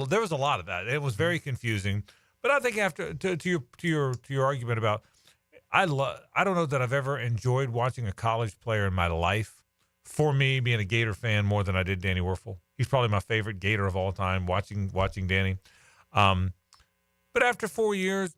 There was a lot of that. It was very confusing. But I think after to your argument about, I don't know that I've ever enjoyed watching a college player in my life. For me, being a Gator fan more than I did Danny Werfel. He's probably my favorite Gator of all time. Watching Danny, but after 4 years,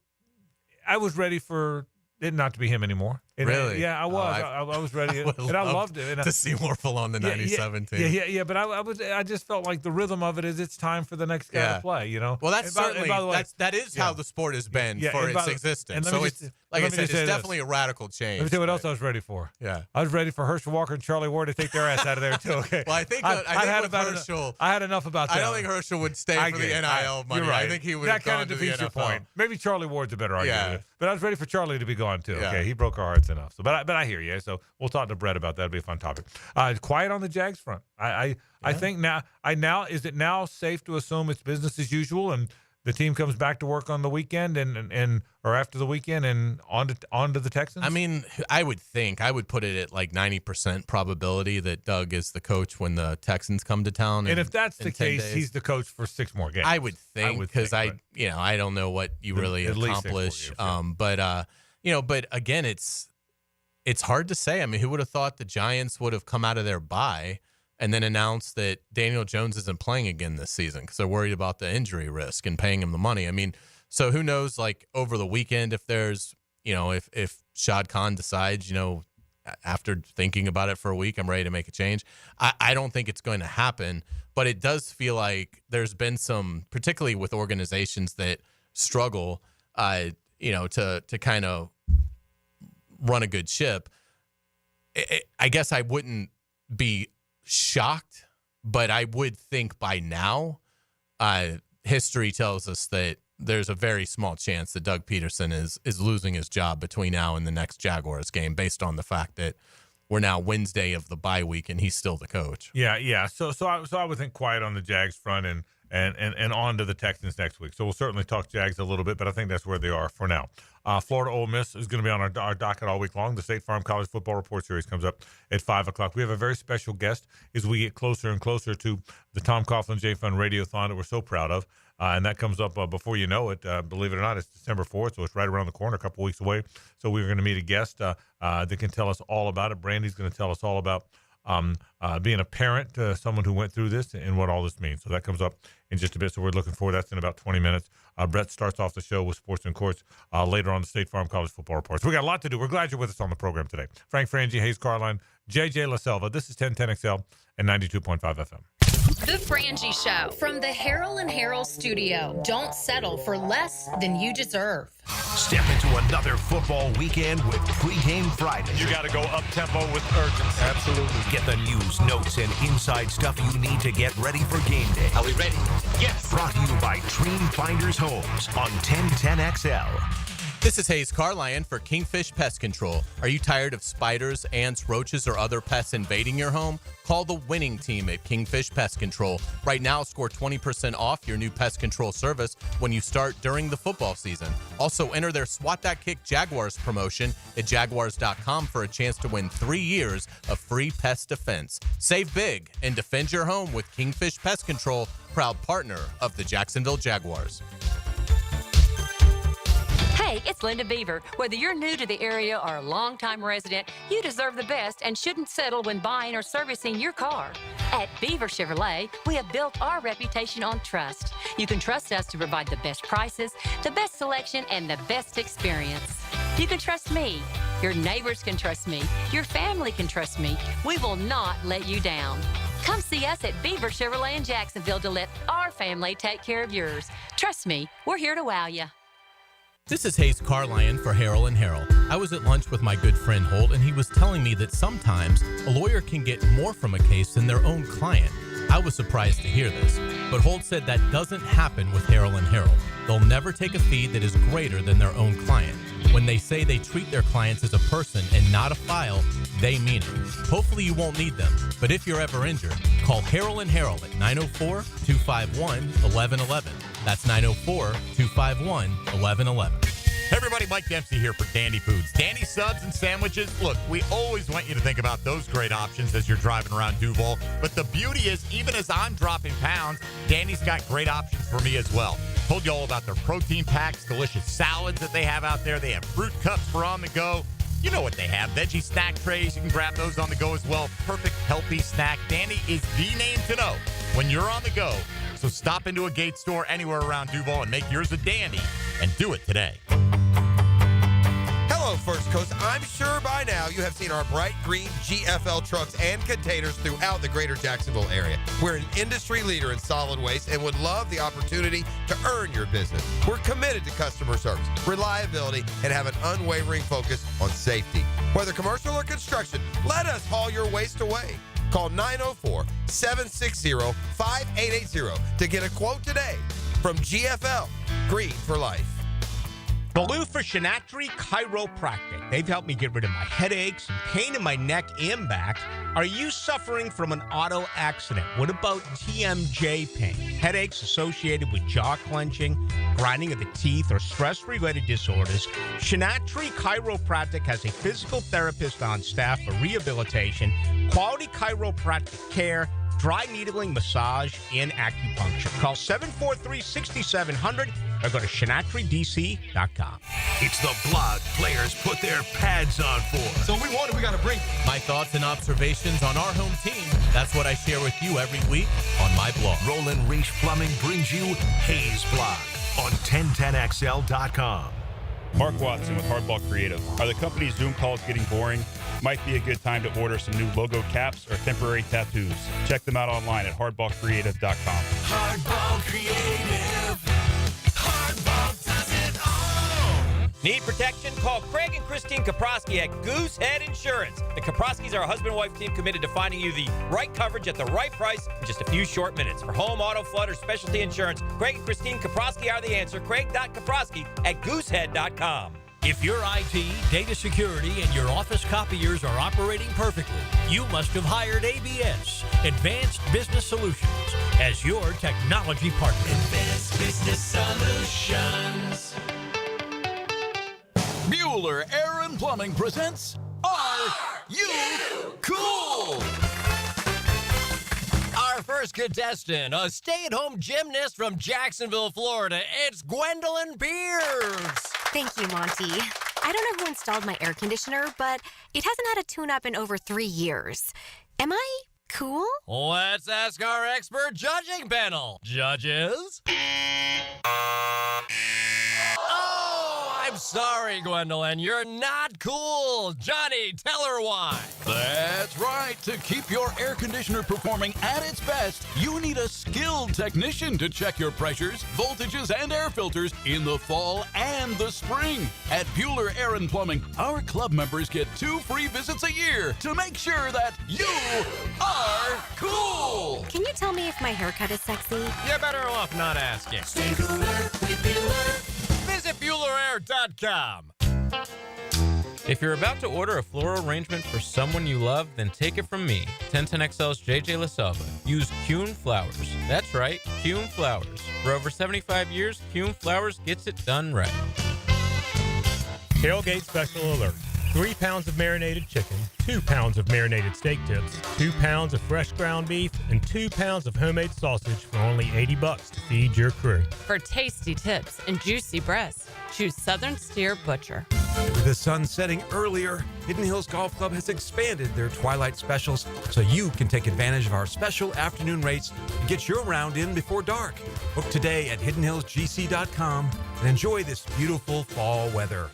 I was ready for it not to be him anymore. Really? Yeah, I was. I was ready, and I loved it. And to see Werfel on the 97 team. Yeah. But I just felt like the rhythm of it is it's time for the next guy to play. You know. Well, that's certainly that is how the sport has been for its existence. So it's like I said, it's definitely a radical change. Let me tell you what else I was ready for. Yeah, I was ready for Herschel Walker and Charlie Ward to take their ass out of there too. Okay. Well, I think Herschel. I had enough about that. I don't think Herschel would stay for the NIL money. You're right. I think he would. That kind of defeats your point. Maybe Charlie Ward's a better argument. But I was ready for Charlie to be gone too. Okay, he broke our hearts enough. So, but I hear you. So we'll talk to Brett about that. It'll be a fun topic. Quiet on the Jags front. I think now is it now safe to assume it's business as usual and the team comes back to work on the weekend and or after the weekend and on to the Texans? I mean, I would put it at like 90% probability that Doug is the coach when the Texans come to town. And if that's the case, he's the coach for 6 more games. I would think because I don't know what you really accomplish. But again, it's hard to say. I mean, who would have thought the Giants would have come out of their bye and then announced that Daniel Jones isn't playing again this season because they're worried about the injury risk and paying him the money? I mean, so who knows, like, over the weekend if there's, if Shad Khan decides, after thinking about it for a week, I'm ready to make a change. I don't think it's going to happen, but it does feel like there's been some, particularly with organizations that struggle, to kind of run a good ship. I guess I wouldn't be shocked, but I would think by now, history tells us that there's a very small chance that Doug Peterson is losing his job between now and the next Jaguars game, based on the fact that we're now Wednesday of the bye week and he's still the coach. Yeah. So I would think quiet on the Jags front and on to the Texans next week. So we'll certainly talk Jags a little bit, but I think that's where they are for now. Florida Ole Miss is going to be on our docket all week long. The State Farm College Football Report Series comes up at 5 o'clock. We have a very special guest as we get closer and closer to the Tom Coughlin J Fund Radiothon that we're so proud of. And that comes up before you know it. Believe it or not, it's December 4th, so it's right around the corner, a couple weeks away. So we're going to meet a guest that can tell us all about it. Brandy's going to tell us all about being a parent to someone who went through this and what all this means. So that comes up in just a bit. So we're looking forward. That's in about 20 minutes. Brett starts off the show with Sports and Courts later on the State Farm College Football Report. So we got a lot to do. We're glad you're with us on the program today. Frank Frangie, Hays Carlyon, JJ LaSelva. This is 1010XL and 92.5 FM. The Frangie Show from the Harold and Harold studio. Don't settle for less than you deserve. Step into another football weekend with Pregame Friday. You got to go up-tempo with urgency. Absolutely. Get the news, notes, and inside stuff you need to get ready for game day. Are we ready? Yes. Brought to you by Dream Finders Homes on 1010XL. This is Hays Carlyon for Kingfish Pest Control. Are you tired of spiders, ants, roaches, or other pests invading your home? Call the winning team at Kingfish Pest Control. Right now, score 20% off your new pest control service when you start during the football season. Also, enter their SWAT That Kick Jaguars promotion at Jaguars.com for a chance to win 3 years of free pest defense. Save big and defend your home with Kingfish Pest Control, proud partner of the Jacksonville Jaguars. Hey, it's Linda Beaver. Whether you're new to the area or a longtime resident, you deserve the best and shouldn't settle when buying or servicing your car. At Beaver Chevrolet, we have built our reputation on trust. You can trust us to provide the best prices, the best selection, and the best experience. You can trust me. Your neighbors can trust me. Your family can trust me. We will not let you down. Come see us at Beaver Chevrolet in Jacksonville to let our family take care of yours. Trust me, we're here to wow you. This is Hays Carlyon for Harold and Harold. I was at lunch with my good friend Holt, and he was telling me that sometimes a lawyer can get more from a case than their own client. I was surprised to hear this, but Holt said that doesn't happen with Harold and Harold. They'll never take a fee that is greater than their own client. When they say they treat their clients as a person and not a file, they mean it. Hopefully you won't need them, but if you're ever injured, call Harold and Harold at 904-251-1111. That's 904-251-1111. Everybody, Mike Dempsey here for Dandy Foods. Dandy subs and sandwiches. Look, we always want you to think about those great options as you're driving around Duval. But the beauty is, even as I'm dropping pounds, Dandy's got great options for me as well. Told you all about their protein packs, delicious salads that they have out there. They have fruit cups for on the go. You know what they have. Veggie snack trays. You can grab those on the go as well. Perfect, healthy snack. Dandy is the name to know when you're on the go. So stop into a Gates store anywhere around Duval and make yours a Dandy. And do it today. Hello, First Coast. I'm sure by now you have seen our bright green GFL trucks and containers throughout the greater Jacksonville area. We're an industry leader in solid waste and would love the opportunity to earn your business. We're committed to customer service, reliability, and have an unwavering focus on safety. Whether commercial or construction, let us haul your waste away. Call 904-760-5880 to get a quote today from GFL, Green for Life. Baloo for Shinatri Chiropractic. They've helped me get rid of my headaches and pain in my neck and back. Are you suffering from an auto accident? What about TMJ pain? Headaches associated with jaw clenching, grinding of the teeth, or stress-related disorders? Shinatri Chiropractic has a physical therapist on staff for rehabilitation, quality chiropractic care, dry needling, massage, and acupuncture. Call 743-6700 or go to ShinatriDC.com. It's the blog players put their pads on for. So we got to bring my thoughts and observations on our home team. That's what I share with you every week on my blog. Roland Reach Plumbing brings you Hays Blog on 1010XL.com. Mark Watson with Hardball Creative. Are the company's Zoom calls getting boring? Might be a good time to order some new logo caps or temporary tattoos. Check them out online at hardballcreative.com. Hardball Creative. Hardball does it all. Need protection? Call Craig and Christine Kaprosky at Goosehead Insurance. The Kaproskys are a husband-wife team committed to finding you the right coverage at the right price in just a few short minutes. For home, auto, flood, or specialty insurance, Craig and Christine Kaprosky are the answer. Craig.Kaprosky at Goosehead.com. If your IT, data security, and your office copiers are operating perfectly, you must have hired ABS, Advanced Business Solutions, as your technology partner. Advanced Business Solutions. Bueller Air and Plumbing presents Are You Cool? Our first contestant, a stay-at-home gymnast from Jacksonville, Florida. It's Gwendolyn Pierce. Thank you, Monty. I don't know who installed my air conditioner, but it hasn't had a tune-up in over 3 years. Am I cool? Let's ask our expert judging panel. Judges? I'm sorry, Gwendolyn. You're not cool. Johnny, tell her why. That's right. To keep your air conditioner performing at its best, you need a skilled technician to check your pressures, voltages, and air filters in the fall and the spring. At Bueller Air and Plumbing, our club members get 2 free visits a year to make sure that you are cool. Can you tell me if my haircut is sexy? You're better off not asking. Stay cooler with Bueller. Visit BuellerAir.com. If you're about to order a floral arrangement for someone you love, then take it from me, 1010XL's JJ LaSalva. Use Kuhn Flowers. That's right, Kuhn Flowers. For over 75 years, Kuhn Flowers gets it done right. Tailgate special alert. 3 pounds of marinated chicken, 2 pounds of marinated steak tips, 2 pounds of fresh ground beef, and 2 pounds of homemade sausage for only $80 to feed your crew. For tasty tips and juicy breasts, choose Southern Steer Butcher. With the sun setting earlier, Hidden Hills Golf Club has expanded their twilight specials so you can take advantage of our special afternoon rates and get your round in before dark. Book today at hiddenhillsgc.com and enjoy this beautiful fall weather.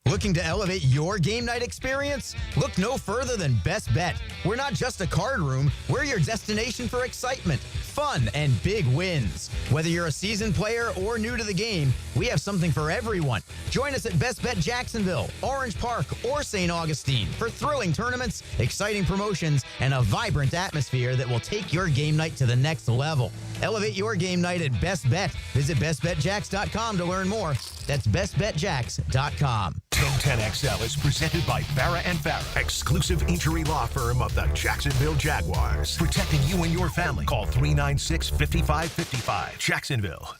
Looking to elevate your game night experience? Look no further than Best Bet. We're not just a card room, we're your destination for excitement, fun, and big wins. Whether you're a seasoned player or new to the game, we have something for everyone. Join us at Best Bet Jacksonville, Orange Park, or St. Augustine for thrilling tournaments, exciting promotions, and a vibrant atmosphere that will take your game night to the next level. Elevate your game night at Best Bet. Visit bestbetjacks.com to learn more. That's bestbetjacks.com. 1010XL is presented by Farah & Farah, exclusive injury law firm of the Jacksonville Jaguars. Protecting you and your family. Call 396-5555. Jacksonville.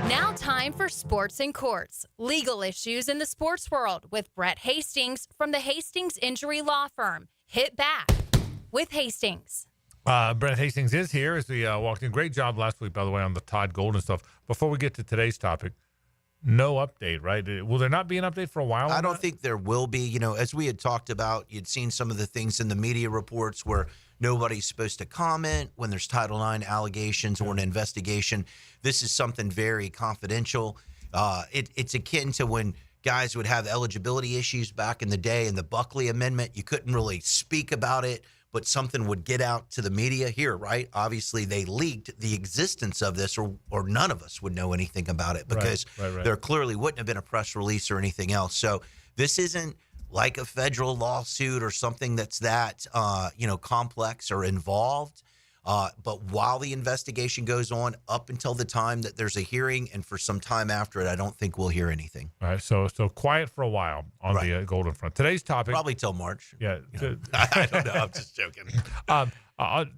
Now time for Sports and Courts, legal issues in the sports world with Brett Hastings from the Hastings Injury Law Firm. Hit back with Hastings. Brett Hastings is here as we walked in. Great job last week, by the way, on the Todd Golden stuff. Before we get to today's topic, no update, right? Will there not be an update for a while? I don't think there will be. You know, as we had talked about, you'd seen some of the things in the media reports where nobody's supposed to comment when there's Title IX allegations or an investigation. This is something very confidential. It's akin to when guys would have eligibility issues back in the day in the Buckley Amendment. You couldn't really speak about it, but something would get out to the media here, right? Obviously, they leaked the existence of this, or none of us would know anything about it because there clearly wouldn't have been a press release or anything else. So this isn't like a federal lawsuit or something that's that complex or involved. But while the investigation goes on, up until the time that there's a hearing and for some time after it, I don't think we'll hear anything. All right, so quiet for a while on the Golden Front. Today's topic, probably till March. Yeah, I don't know. I'm just joking.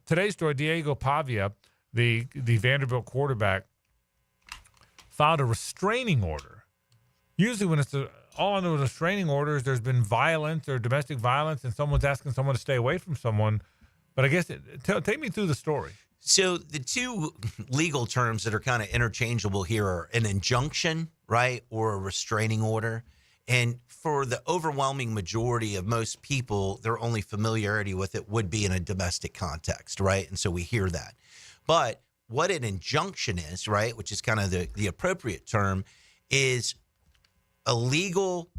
Today's story: Diego Pavia, the Vanderbilt quarterback, filed a restraining order. Usually, when it's all under a restraining order is there's been violence or domestic violence, and someone's asking someone to stay away from someone. But I guess take me through the story. So the two legal terms that are kind of interchangeable here are an injunction, right, or a restraining order. And for the overwhelming majority of most people, their only familiarity with it would be in a domestic context, right? And so we hear that. But what an injunction is, right, which is kind of the appropriate term, is a legal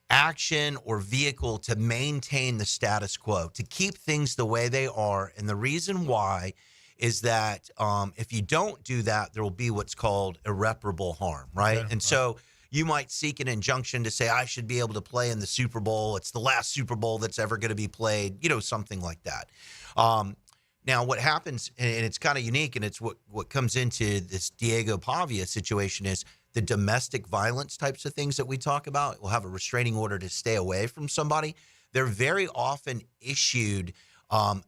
action or vehicle to maintain the status quo, to keep things the way they are. And the reason why is that if you don't do that, there will be what's called irreparable harm, right? Yeah, and so you might seek an injunction to say, I should be able to play in the Super Bowl. It's the last Super Bowl that's ever going to be played, something like that. Now, what happens, and it's kind of unique, and it's what comes into this Diego Pavia situation is the domestic violence types of things that we talk about. We'll have a restraining order to stay away from somebody. They're very often issued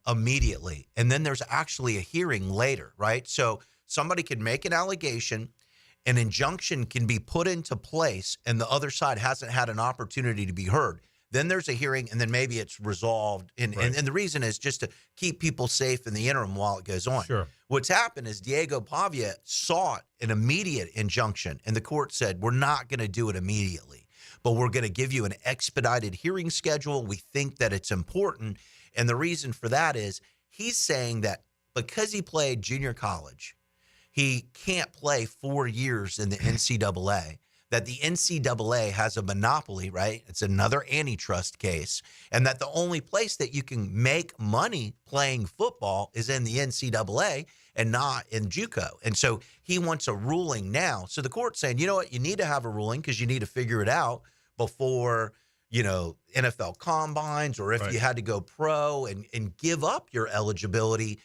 immediately, and then there's actually a hearing later, right? So somebody can make an allegation, an injunction can be put into place, and the other side hasn't had an opportunity to be heard. Then there's a hearing, and then maybe it's resolved. And the reason is just to keep people safe in the interim while it goes on. Sure. What's happened is Diego Pavia sought an immediate injunction, and the court said, we're not going to do it immediately, but we're going to give you an expedited hearing schedule. We think that it's important. And the reason for that is he's saying that because he played junior college, he can't play 4 years in the NCAA. That the NCAA has a monopoly, right? It's another antitrust case. And that the only place that you can make money playing football is in the NCAA and not in JUCO. And so he wants a ruling now. So the court's saying, you know what? You need to have a ruling because you need to figure it out before, NFL combines, or if you had to go pro and give up your eligibility,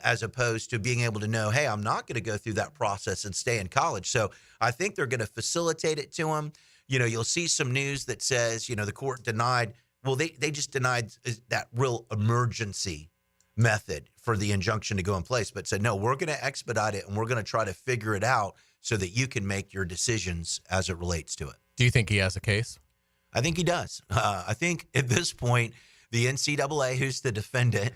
as opposed to being able to know, hey, I'm not going to go through that process and stay in college. So I think they're going to facilitate it to him. You'll see some news that says, the court denied, they just denied that real emergency method for the injunction to go in place, but said, no, we're going to expedite it and we're going to try to figure it out so that you can make your decisions as it relates to it. Do you think he has a case? I think he does. I think at this point, the NCAA, who's the defendant,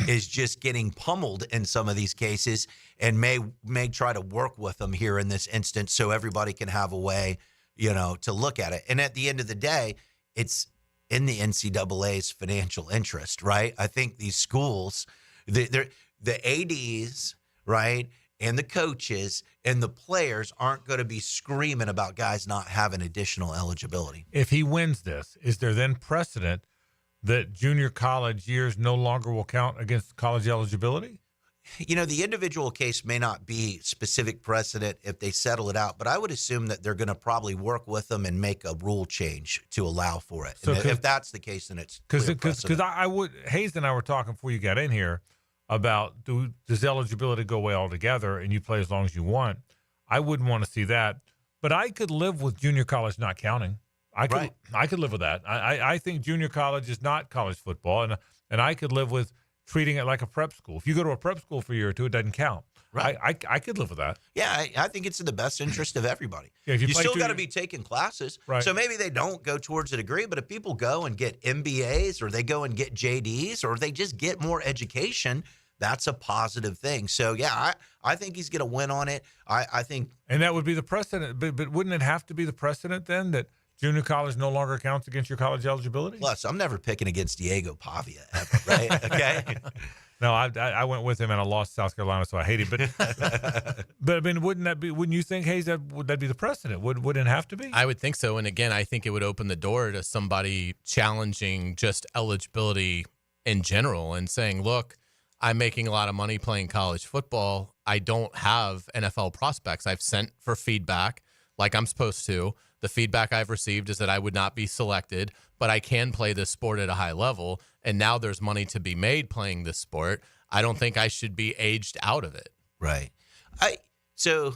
is just getting pummeled in some of these cases and may try to work with them here in this instance so everybody can have a way, to look at it. And at the end of the day, it's in the NCAA's financial interest, right? I think these schools, the ADs, right, and the coaches and the players aren't going to be screaming about guys not having additional eligibility. If he wins this, is there then precedent that junior college years no longer will count against college eligibility? The individual case may not be specific precedent if they settle it out, but I would assume that they're going to probably work with them and make a rule change to allow for it. So if that's the case, then it's because Hays and I were talking before you got in here about does eligibility go away altogether and you play as long as you want. I wouldn't want to see that, but I could live with junior college not counting. I could live with that. I think junior college is not college football, and I could live with treating it like a prep school. If you go to a prep school for a year or two, it doesn't count. Right. I could live with that. Yeah, I think it's in the best interest of everybody. Yeah, if you still got to be taking classes. Right. So maybe they don't go towards a degree, but if people go and get MBAs or they go and get JDs or they just get more education, that's a positive thing. So, yeah, I think he's going to win on it. I think. And that would be the precedent. But wouldn't it have to be the precedent then that junior college no longer counts against your college eligibility? Plus, I'm never picking against Diego Pavia ever, right? Okay. No, I went with him and I lost South Carolina, so I hate him. But I mean, wouldn't you think, Hayes, would that be the precedent? Wouldn't it have to be? I would think so. And again, I think it would open the door to somebody challenging just eligibility in general and saying, look, I'm making a lot of money playing college football. I don't have NFL prospects. I've sent for feedback like I'm supposed to. The feedback I've received is that I would not be selected, but I can play this sport at a high level. And now there's money to be made playing this sport. I don't think I should be aged out of it. Right. So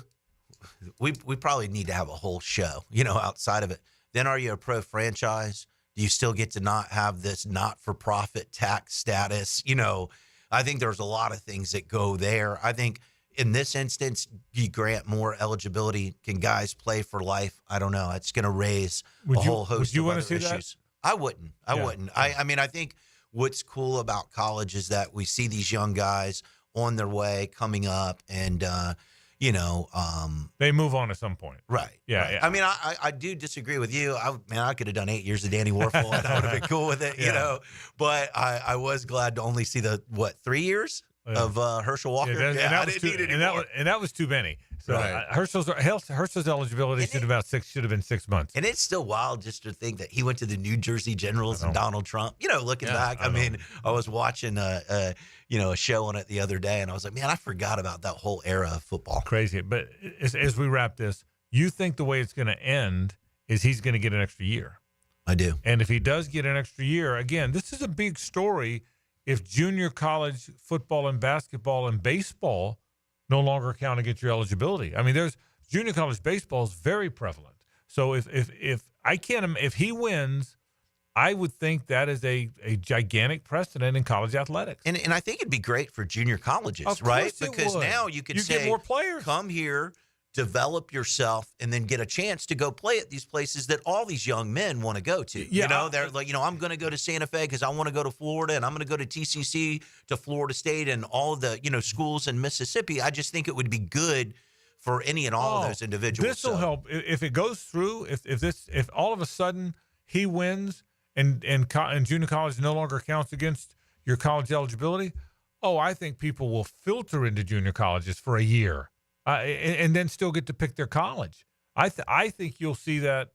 we probably need to have a whole show, outside of it. Then are you a pro franchise? Do you still get to not have this not-for-profit tax status? I think there's a lot of things that go there. I think in this instance, you grant more eligibility. Can guys play for life? I don't know. It's going to raise a whole host of other issues. I wouldn't. I mean, I think what's cool about college is that we see these young guys on their way coming up and, they move on at some point. Right. Yeah. Right. Yeah. I mean, I do disagree with you. I could have done 8 years of Danny Warfel and I would have been cool with it, but I was glad to only see 3 years of Herschel Walker. I didn't need it anymore. And that was too many. So Right. Herschel's eligibility should have been 6 months. And it's still wild just to think that he went to the New Jersey Generals and Donald Trump. Looking back, I was watching a show on it the other day, and I was like, man, I forgot about that whole era of football. Crazy. But as we wrap this, you think the way it's going to end is he's going to get an extra year? I do. And if he does get an extra year, again, this is a big story. If junior college football and basketball and baseball no longer count against your eligibility. I mean, there's junior college baseball is very prevalent. So if he wins, I would think that is a gigantic precedent in college athletics. And I think it'd be great for junior colleges, Of right? course it Because would. now you could say, get more players. Come here, develop yourself, and then get a chance to go play at these places that all these young men want to go to. Yeah, they're like, I'm going to go to Santa Fe because I want to go to Florida, and I'm going to go to TCC to Florida State and all the schools in Mississippi. I just think it would be good for any and all of those individuals. This will help if it goes through. If all of a sudden he wins and junior college no longer counts against your college eligibility. I think people will filter into junior colleges for a year. And then still get to pick their college. I think you'll see that,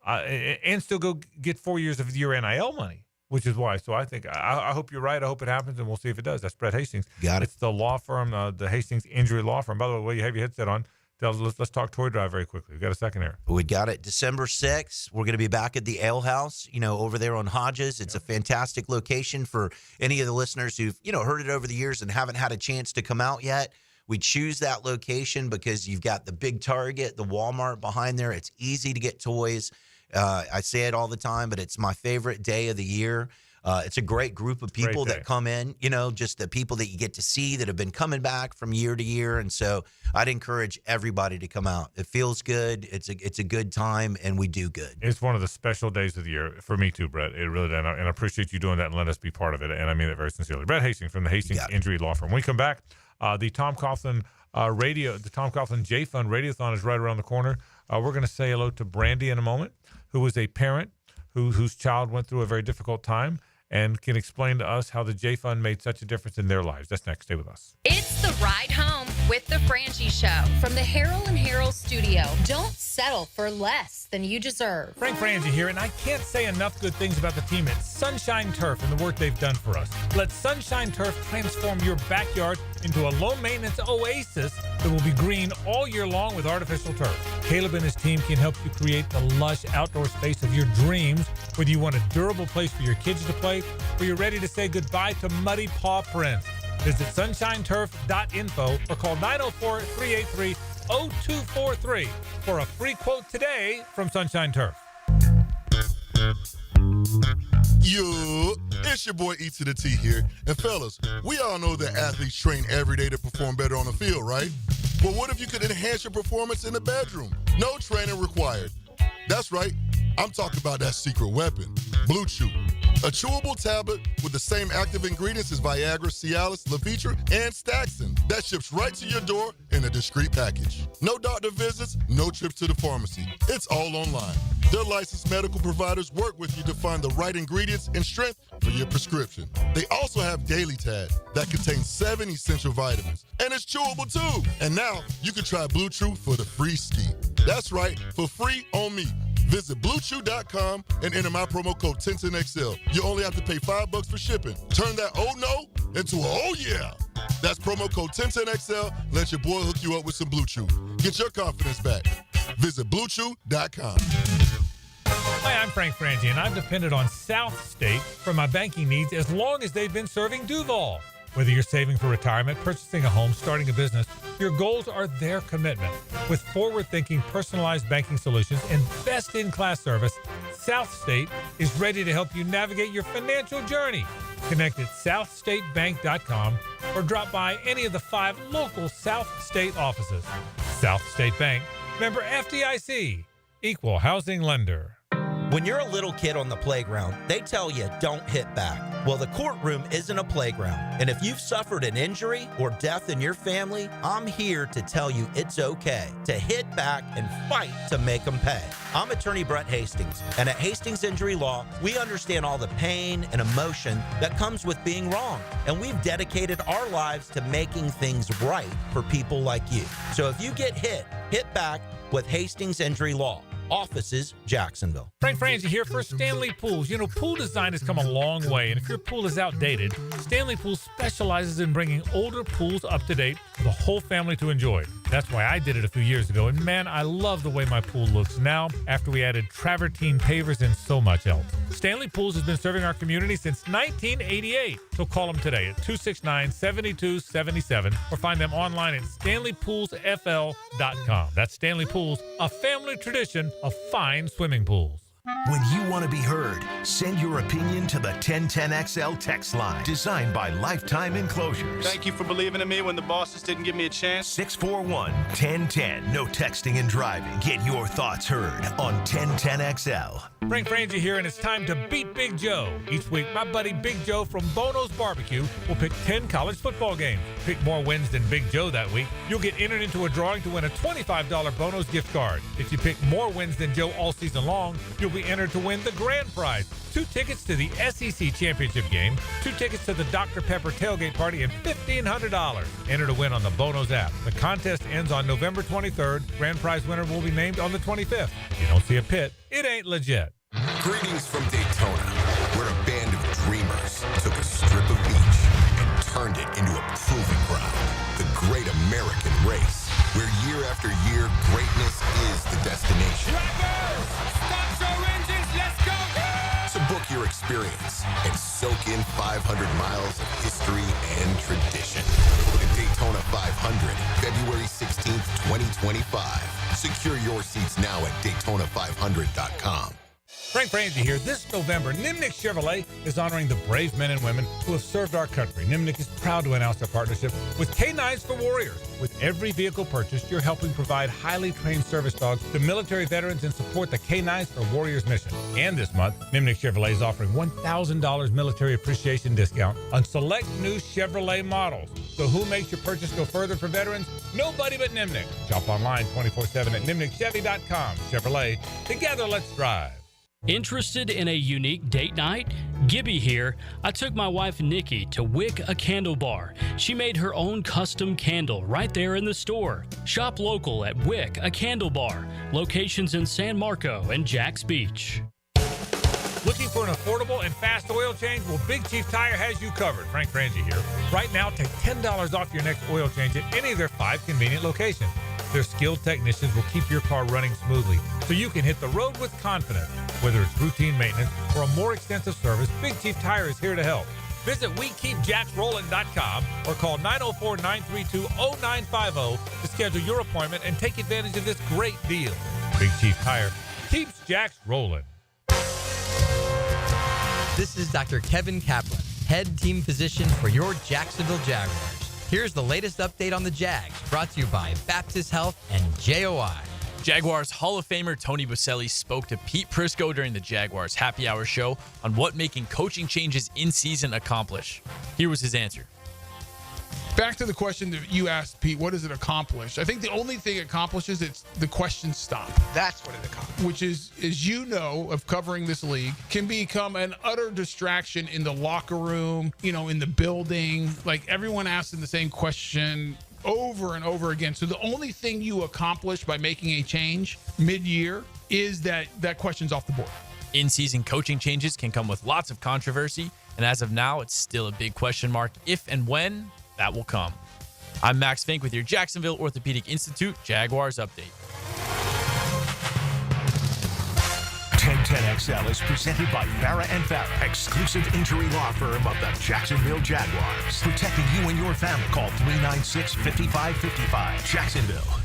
and still go get 4 years of your NIL money, which is why. So I think I hope you're right. I hope it happens, and we'll see if it does. That's Brett Hastings. Got it. It's the law firm, the Hastings Injury Law Firm. By the way, while you have your headset on, let's talk Toy Drive very quickly. We got a second here. We got it. December 6th, we're going to be back at the Ale House, over there on Hodges. It's a fantastic location for any of the listeners who've heard it over the years and haven't had a chance to come out yet. We choose that location because you've got the big Target, the Walmart behind there. It's easy to get toys. I say it all the time, but it's my favorite day of the year. It's a great group of people that come in, just the people that you get to see that have been coming back from year to year. And so I'd encourage everybody to come out. It feels good. It's a good time, and we do good. It's one of the special days of the year for me too, Brett. It really does. And I appreciate you doing that and letting us be part of it. And I mean it very sincerely. Brett Hastings from the Hastings Injury Law Firm. When we come back, the Tom Coughlin the Tom Coughlin J Fund Radiothon is right around the corner. We're going to say hello to Brandy in a moment, who is a parent whose child went through a very difficult time and can explain to us how the J Fund made such a difference in their lives. That's next. Stay with us. It's the ride home with the Frangie Show from the Harold and Harold studio. Don't settle for less than you deserve. Frank Frangie here, and I can't say enough good things about the team at Sunshine Turf and the work they've done for us. Let Sunshine Turf transform your backyard into a low-maintenance oasis that will be green all year long with artificial turf. Caleb and his team can help you create the lush outdoor space of your dreams, whether you want a durable place for your kids to play or you're ready to say goodbye to muddy paw prints. Visit sunshineturf.info or call 904-383-0243 for a free quote today from Sunshine Turf. Yo, it's your boy E to the T here. And fellas, we all know that athletes train every day to perform better on the field, right? But what if you could enhance your performance in the bedroom? No training required. That's right. I'm talking about that secret weapon, Blue Chew. A chewable tablet with the same active ingredients as Viagra, Cialis, Levitra, and Staxin that ships right to your door in a discreet package. No doctor visits, no trips to the pharmacy. It's all online. Their licensed medical providers work with you to find the right ingredients and strength for your prescription. They also have Daily Tad that contains 7 essential vitamins. And it's chewable too. And now you can try Blue Chew for the free ski. That's right, for free on me. Visit BlueChew.com and enter my promo code 1010XL. You only have to pay $5 for shipping. Turn that oh no into a oh yeah. That's promo code 1010XL. Let your boy hook you up with some Blue Chew. Get your confidence back. Visit BlueChew.com. Hi, I'm Frank Frangie, and I've depended on South State for my banking needs as long as they've been serving Duval. Whether you're saving for retirement, purchasing a home, starting a business, your goals are their commitment. With forward-thinking, personalized banking solutions and best-in-class service, South State is ready to help you navigate your financial journey. Connect at southstatebank.com or drop by any of the 5 local South State offices. South State Bank, member FDIC, equal housing lender. When you're a little kid on the playground, they tell you don't hit back. Well, the courtroom isn't a playground. And if you've suffered an injury or death in your family, I'm here to tell you it's okay to hit back and fight to make them pay. I'm attorney Brett Hastings, and at Hastings Injury Law, we understand all the pain and emotion that comes with being wrong. And we've dedicated our lives to making things right for people like you. So if you get hit back with Hastings Injury Law. Offices, Jacksonville. Frank Frangie here for Stanley Pools. You know, pool design has come a long way, and if your pool is outdated, Stanley Pools specializes in bringing older pools up to date for the whole family to enjoy. That's why I did it a few years ago, and man, I love the way my pool looks now after we added travertine pavers and so much else. Stanley Pools has been serving our community since 1988, so call them today at 269-7277 or find them online at stanleypoolsfl.com. That's Stanley Pools, a family tradition of fine swimming pools. When you want to be heard, send your opinion to the 1010XL text line, designed by Lifetime Enclosures. Thank you for believing in me when the bosses didn't give me a chance. 641-1010. No texting and driving. Get your thoughts heard on 1010XL. Frank Frangie here, and it's time to beat Big Joe. Each week, my buddy Big Joe from Bono's Barbecue will pick 10 college football games. Pick more wins than Big Joe that week. You'll get entered into a drawing to win a $25 Bono's gift card. If you pick more wins than Joe all season long, you'll be entered to win the grand prize: 2 tickets to the SEC championship game, 2 tickets to the Dr. Pepper tailgate party, and $1,500. Enter to win on the Bono's app. The contest ends on November 23rd. Grand prize winner will be named on the 25th. If you don't see a pit, it ain't legit. Greetings from Daytona, where a band of dreamers took a strip of beach and turned it into a proving ground. The Great American Race, where year after year, greatness is the destination. Start your engines, let's go! So book your experience and soak in 500 miles of history and tradition. The Daytona 500, February 16th, 2025. Secure your seats now at Daytona500.com. Frank Frangie here. This November, Nimnik Chevrolet is honoring the brave men and women who have served our country. Nimnik is proud to announce our partnership with K9s for Warriors. With every vehicle purchased, you're helping provide highly trained service dogs to military veterans and support the K9s for Warriors mission. And this month, Nimnik Chevrolet is offering $1,000 military appreciation discount on select new Chevrolet models. So who makes your purchase go further for veterans? Nobody but Nimnik. Shop online 24/7 at nimnikchevy.com. Chevrolet, together let's drive. Interested in a unique date night? Gibby here. I took my wife Nikki to Wick a Candle Bar. She made her own custom candle right there in the store. Shop local at Wick a Candle Bar. Locations in San Marco and Jacks Beach. Looking for an affordable and fast oil change? Well, Big Chief Tire has you covered. Frank Frangie here. Right now, take $10 off your next oil change at any of their 5 convenient locations. Their skilled technicians will keep your car running smoothly so you can hit the road with confidence. Whether it's routine maintenance or a more extensive service, Big Chief Tire is here to help. Visit WeKeepJacksRollin.com or call 904-932-0950 to schedule your appointment and take advantage of this great deal. Big Chief Tire keeps Jacks rolling. This is Dr. Kevin Kaplan, head team physician for your Jacksonville Jaguars. Here's the latest update on the Jags, brought to you by Baptist Health and JOI. Jaguars Hall of Famer Tony Boselli spoke to Pete Prisco during the Jaguars Happy Hour show on what making coaching changes in season accomplish. Here was his answer. Back to the question that you asked, Pete, what does it accomplish? I think the only thing it accomplishes, it's the questions stop. That's what it accomplishes. Which is, as you know, of covering this league, can become an utter distraction in the locker room, in the building. Like, everyone asking the same question over and over again. So the only thing you accomplish by making a change mid-year is that question's off the board. In-season coaching changes can come with lots of controversy, and as of now, it's still a big question mark if and when that will come. I'm Max Fink with your Jacksonville Orthopedic Institute Jaguars update. 1010XL is presented by Farah and Farah, exclusive injury law firm of the Jacksonville Jaguars. Protecting you and your family. Call 396-5555. Jacksonville.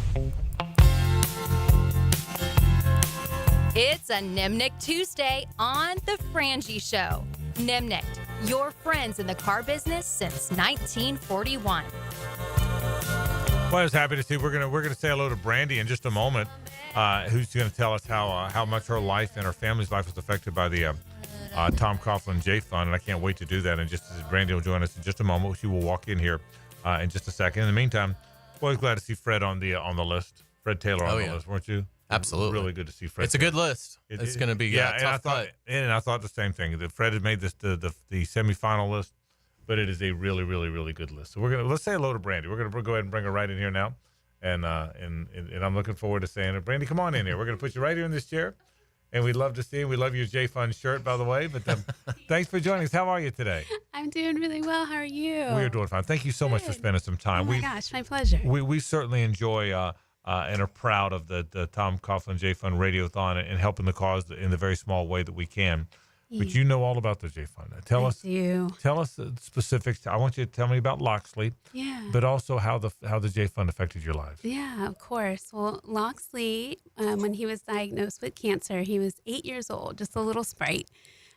It's a Nimnick Tuesday on the Frangie Show. Nimnick, your friends in the car business since 1941. Well, I was happy to see we're gonna say hello to Brandy in just a moment, who's going to tell us how much her life and her family's life was affected by the Tom Coughlin J Fund, and I can't wait to do that. And just as Brandy will join us in just a moment, she will walk in here in just a second. In the meantime, always glad to see Fred on the list. Fred Taylor on the list, weren't you? Absolutely. Really good to see Fred. It's a good list. It's going to be tough. And I thought the same thing. That Fred had made this the semifinal list, but it is a really, really, really good list. So let's say hello to Brandy. We're gonna go ahead and bring her right in here now, and I'm looking forward to saying it. Brandy, come on in here. We're gonna put you right here in this chair, and we'd love to see you. We love your J Fun shirt, by the way. But thanks for joining us. How are you today? I'm doing really well. How are you? We're doing fine. Thank you so much for spending some time. Oh my gosh, my pleasure. We certainly enjoy and are proud of the Tom Coughlin J Fund Radiothon and helping the cause in the very small way that we can. Yeah. But you know all about the J Fund. Tell us the specifics. I want you to tell me about Loxley. Yeah. But also how the J Fund affected your life. Yeah, of course. Well, Loxley, when he was diagnosed with cancer, he was 8 years old, just a little sprite.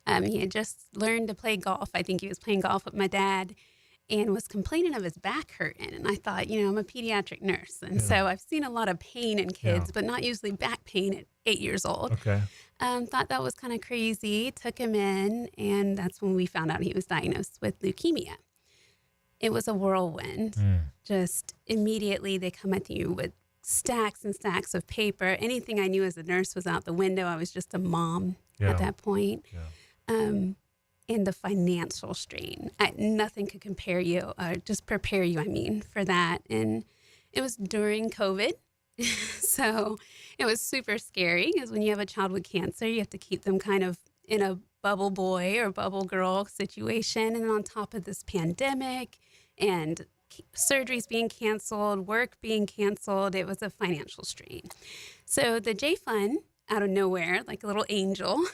He had just learned to play golf. I think he was playing golf with my dad, and was complaining of his back hurting. And I thought, I'm a pediatric nurse. And so I've seen a lot of pain in kids, but not usually back pain at 8 years old. Okay. Thought that was kind of crazy, took him in, and that's when we found out he was diagnosed with leukemia. It was a whirlwind. Just immediately they come at you with stacks and stacks of paper. Anything I knew as a nurse was out the window. I was just a mom at that point. Yeah. And the financial strain. Nothing could prepare you, for that. And it was during COVID. So it was super scary because when you have a child with cancer, you have to keep them kind of in a bubble boy or bubble girl situation. And on top of this pandemic and surgeries being canceled, work being canceled, it was a financial strain. So the J Fund, out of nowhere, like a little angel,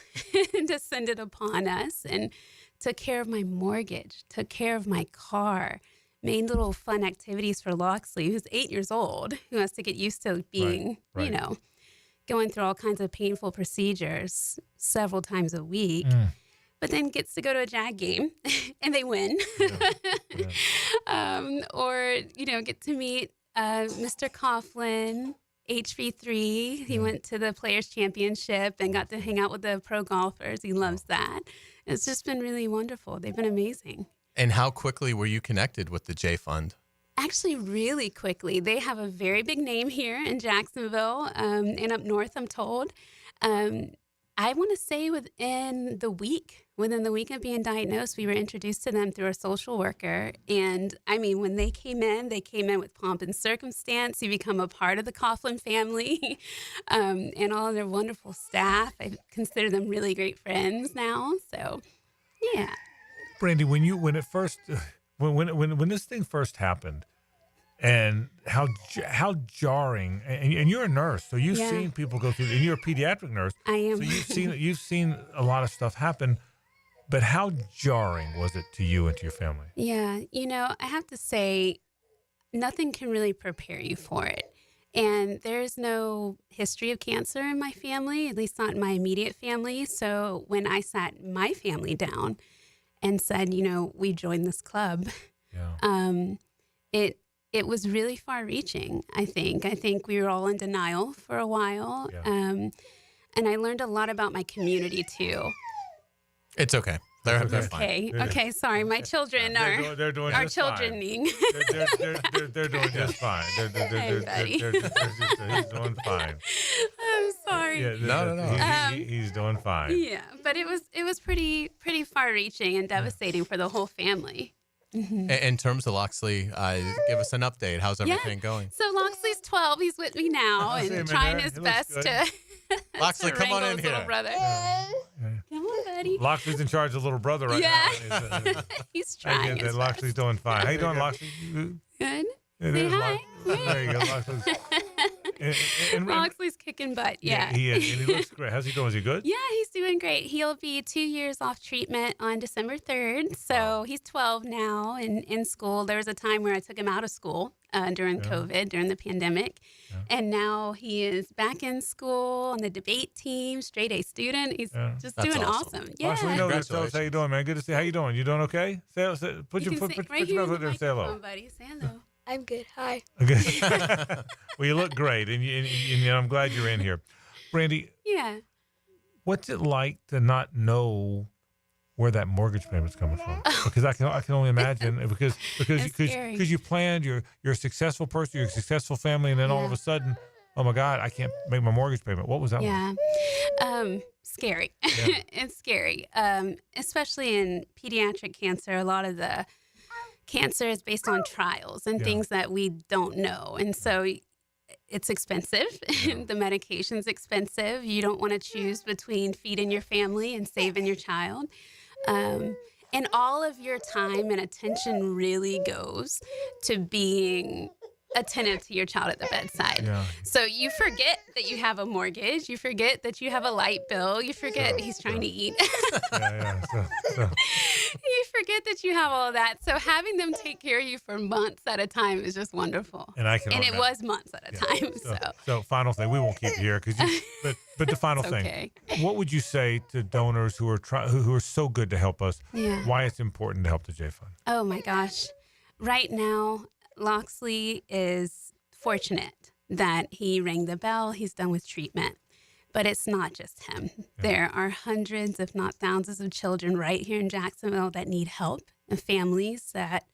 descended upon us and took care of my mortgage, took care of my car, made little fun activities for Loxley, who's 8 years old, who has to get used to being, going through all kinds of painful procedures several times a week. But then gets to go to a Jag game and they win. Or, get to meet Mr. Coughlin, HV3. He went to the Players Championship and got to hang out with the pro golfers. He loves that. It's just been really wonderful. They've been amazing. And how quickly were you connected with the J Fund? Actually, really quickly. They have a very big name here in Jacksonville and up north, I'm told. I want to say within the week of being diagnosed, we were introduced to them through a social worker. And I mean, when they came in with pomp and circumstance. You become a part of the Coughlin family and all of their wonderful staff. I consider them really great friends now. So, yeah. Brandy, when this thing first happened, and how jarring, and you're a nurse, so you've seen people go through, and you're a pediatric nurse. I am. So you've seen a lot of stuff happen, but how jarring was it to you and to your family? Yeah, I have to say, nothing can really prepare you for it. And there's no history of cancer in my family, at least not in my immediate family. So when I sat my family down and said, we joined this club, it was really far-reaching, I think. I think we were all in denial for a while. Yeah. And I learned a lot about my community, too. It's okay. They're okay. fine. Okay, sorry. My children they're doing our just childrening. They're doing just fine. He's doing fine. I'm sorry. Yeah, no. He's doing fine. Yeah, but it was pretty far-reaching and devastating for the whole family. Mm-hmm. In terms of Loxley, give us an update. How's everything going? So Loxley's 12. He's with me now and trying his best to. Loxley, come on in here. Little brother. Come on, buddy. Loxley's in charge of little brother right now. He's trying. Loxley's doing fine. How you doing, Loxley? Good. Say hi. There you go, Loxley's. Loxley's kicking butt. Yeah. He is, and he looks great. How's he doing? Is he good? Yeah, he's doing great. He'll be 2 years off treatment on December 3rd. So he's 12 now and in school. There was a time where I took him out of school during COVID, during the pandemic. Yeah. And now he is back in school on the debate team, straight A student. He's just doing awesome. Yeah. Loxley, we know this. Tell us how you doing, man. Good to see you. How you doing? You doing okay? Put your mouth up there and say hello. Buddy. Say hello. I'm good. Hi. Okay. Well, you look great, and I'm glad you're in here. Brandy. Yeah. What's it like to not know where that mortgage payment's coming from? Because I can only imagine because you planned, you're a successful person, you're a successful family, and then all of a sudden, oh my God, I can't make my mortgage payment. What was that? Yeah. Scary. Yeah. It's scary. Especially in pediatric cancer, a lot of the cancer is based on trials and things that we don't know. And so it's expensive. The medication's expensive. You don't want to choose between feeding your family and saving your child. And all of your time and attention really goes to being attentive to your child at the bedside. Yeah. So you forget that you have a mortgage. You forget that you have a light bill. You forget he's trying to eat. You forget that you have all of that. So having them take care of you for months at a time is just wonderful. And it was months at a time. So final thing, we won't keep you here but the final thing, what would you say to donors who are so good to help us? Yeah. Why it's important to help the J Fund? Oh my gosh, right now Loxley is fortunate that he rang the bell. He's done with treatment. But it's not just him. Yeah. There are hundreds, if not thousands, of children right here in Jacksonville that need help, and families that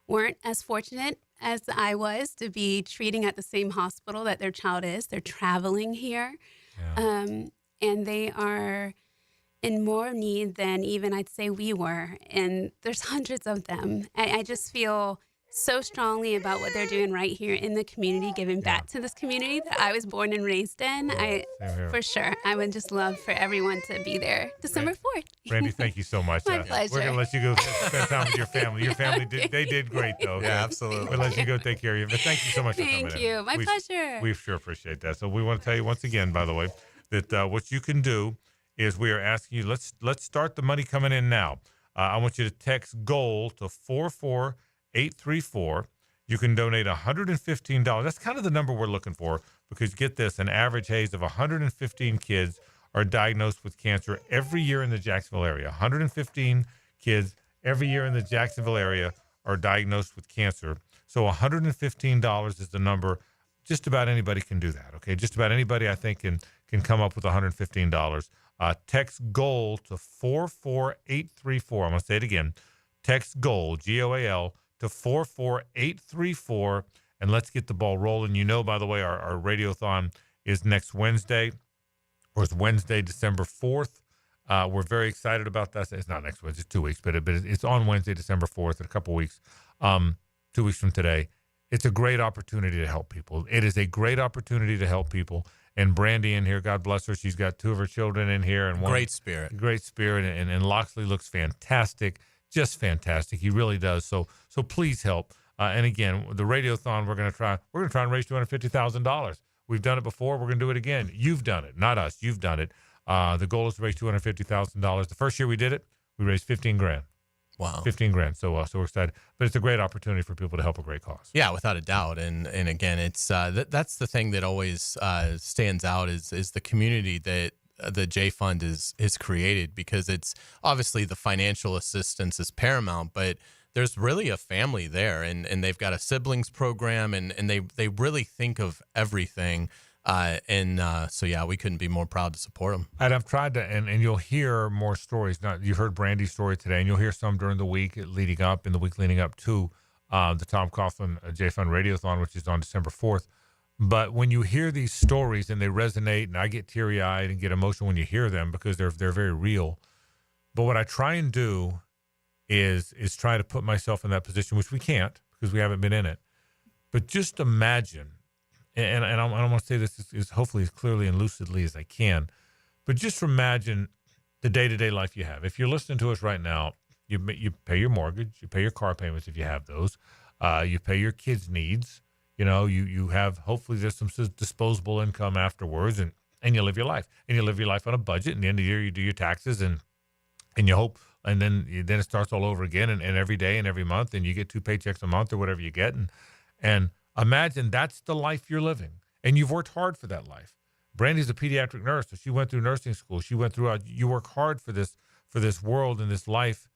weren't as fortunate as I was to be treating at the same hospital that their child is. They're traveling here, and they are in more need than even I'd say we were. And there's hundreds of them. I just feel so strongly about what they're doing right here in the community, giving back to this community that I was born and raised in. For sure, I would just love for everyone to be there December 4th. Brandy, thank you so much. My pleasure. We're going to let you go spend time with your family. Your family, they did great, though. Yeah, absolutely. We'll let you go take care of you. But thank you so much for coming in. Thank you. My pleasure. We sure appreciate that. So we want to tell you once again, by the way, that what you can do is we are asking you, let's start the money coming in now. I want you to text GOAL to 44834. You can donate $115. That's kind of the number we're looking for because get this, an average Hays of 115 kids are diagnosed with cancer every year in the Jacksonville area. 115 kids every year in the Jacksonville area are diagnosed with cancer. So $115 is the number. Just about anybody can do that, okay? Just about anybody, I think, can come up with $115. Text GOAL to 44834. I'm going to say it again. Text GOAL, GOAL, to 44834, and let's get the ball rolling. You know, by the way, our radiothon is next Wednesday, or it's Wednesday, December 4th. We're very excited about that. It's not next Wednesday, it's 2 weeks, but it's on Wednesday, December 4th, in a couple weeks, 2 weeks from today. It's a great opportunity to help people. It is a great opportunity to help people. And Brandy in here, God bless her, she's got 2 of her children in here. And one great spirit. And Loxley looks fantastic. Just fantastic. He really does. So please help. And again, the radiothon, we're going to try and raise $250,000. We've done it before. We're going to do it again. You've done it, not us. You've done it. The goal is to raise $250,000. The first year we did it, we raised $15,000. Wow. 15 grand. So we're excited. But it's a great opportunity for people to help a great cause. Yeah, without a doubt. And again, it's that's the thing that always stands out is the community that the J Fund is created, because it's obviously the financial assistance is paramount, but there's really a family there, and they've got a siblings program, and they really think of everything. So yeah, we couldn't be more proud to support them. And I've tried to, and you'll hear more stories. Now, you heard Brandy's story today, and you'll hear some during the week leading up to the Tom Coughlin J Fund Radiothon, which is on December 4th. But when you hear these stories and they resonate, and I get teary-eyed and get emotional when you hear them because they're very real. But what I try and do is try to put myself in that position, which we can't because we haven't been in it. But just imagine, and I don't want to say this is hopefully as clearly and lucidly as I can, but just imagine the day-to-day life you have. If you're listening to us right now, you pay your mortgage, you pay your car payments if you have those, you pay your kids' needs. You have, hopefully there's some disposable income afterwards, and you live your life. And you live your life on a budget. And at the end of the year, you do your taxes, and you hope, and then it starts all over again, and every day and every month, and you get 2 paychecks a month or whatever you get. And imagine that's the life you're living, and you've worked hard for that life. Brandy's a pediatric nurse, so she went through nursing school. She went through, you work hard for this world and this life,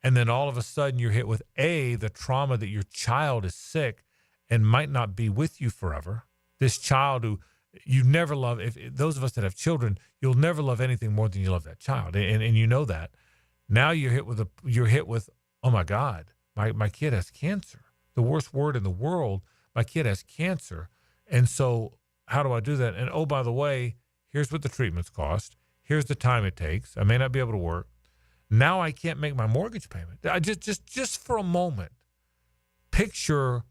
and then all of a sudden you're hit with the trauma that your child is sick and might not be with you forever. This child who you never love, if those of us that have children, you'll never love anything more than you love that child, and you know that. Now you're hit with, oh my God, my kid has cancer. The worst word in the world. My kid has cancer, and so how do I do that? And oh, by the way, here's what the treatments cost. Here's the time it takes. I may not be able to work. Now I can't make my mortgage payment. I just for a moment, picture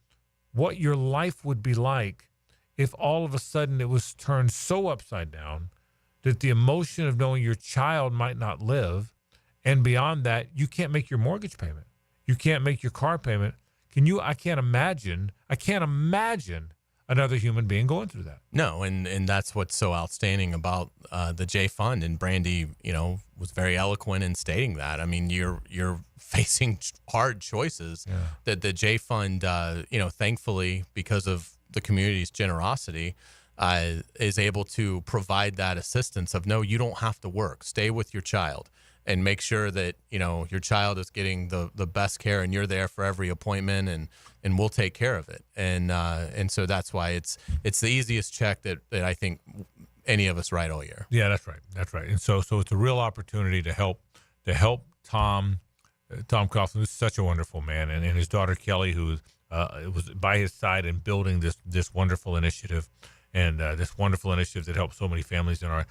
what your life would be like if all of a sudden it was turned so upside down that the emotion of knowing your child might not live, and beyond that, you can't make your mortgage payment. You can't make your car payment. I can't imagine another human being going through that. No, and that's what's so outstanding about the J Fund, and Brandy, was very eloquent in stating that. I mean, you're facing hard choices that the J Fund, thankfully, because of the community's generosity, is able to provide that assistance of, no, you don't have to work. Stay with your child and make sure that, your child is getting the best care, and you're there for every appointment, and we'll take care of it. And so that's why it's the easiest check that I think any of us write all year. Yeah, that's right. And so it's a real opportunity to help Tom Coughlin, who's such a wonderful man, and his daughter Kelly, who was by his side in building this wonderful initiative, and this wonderful initiative that helps so many families in our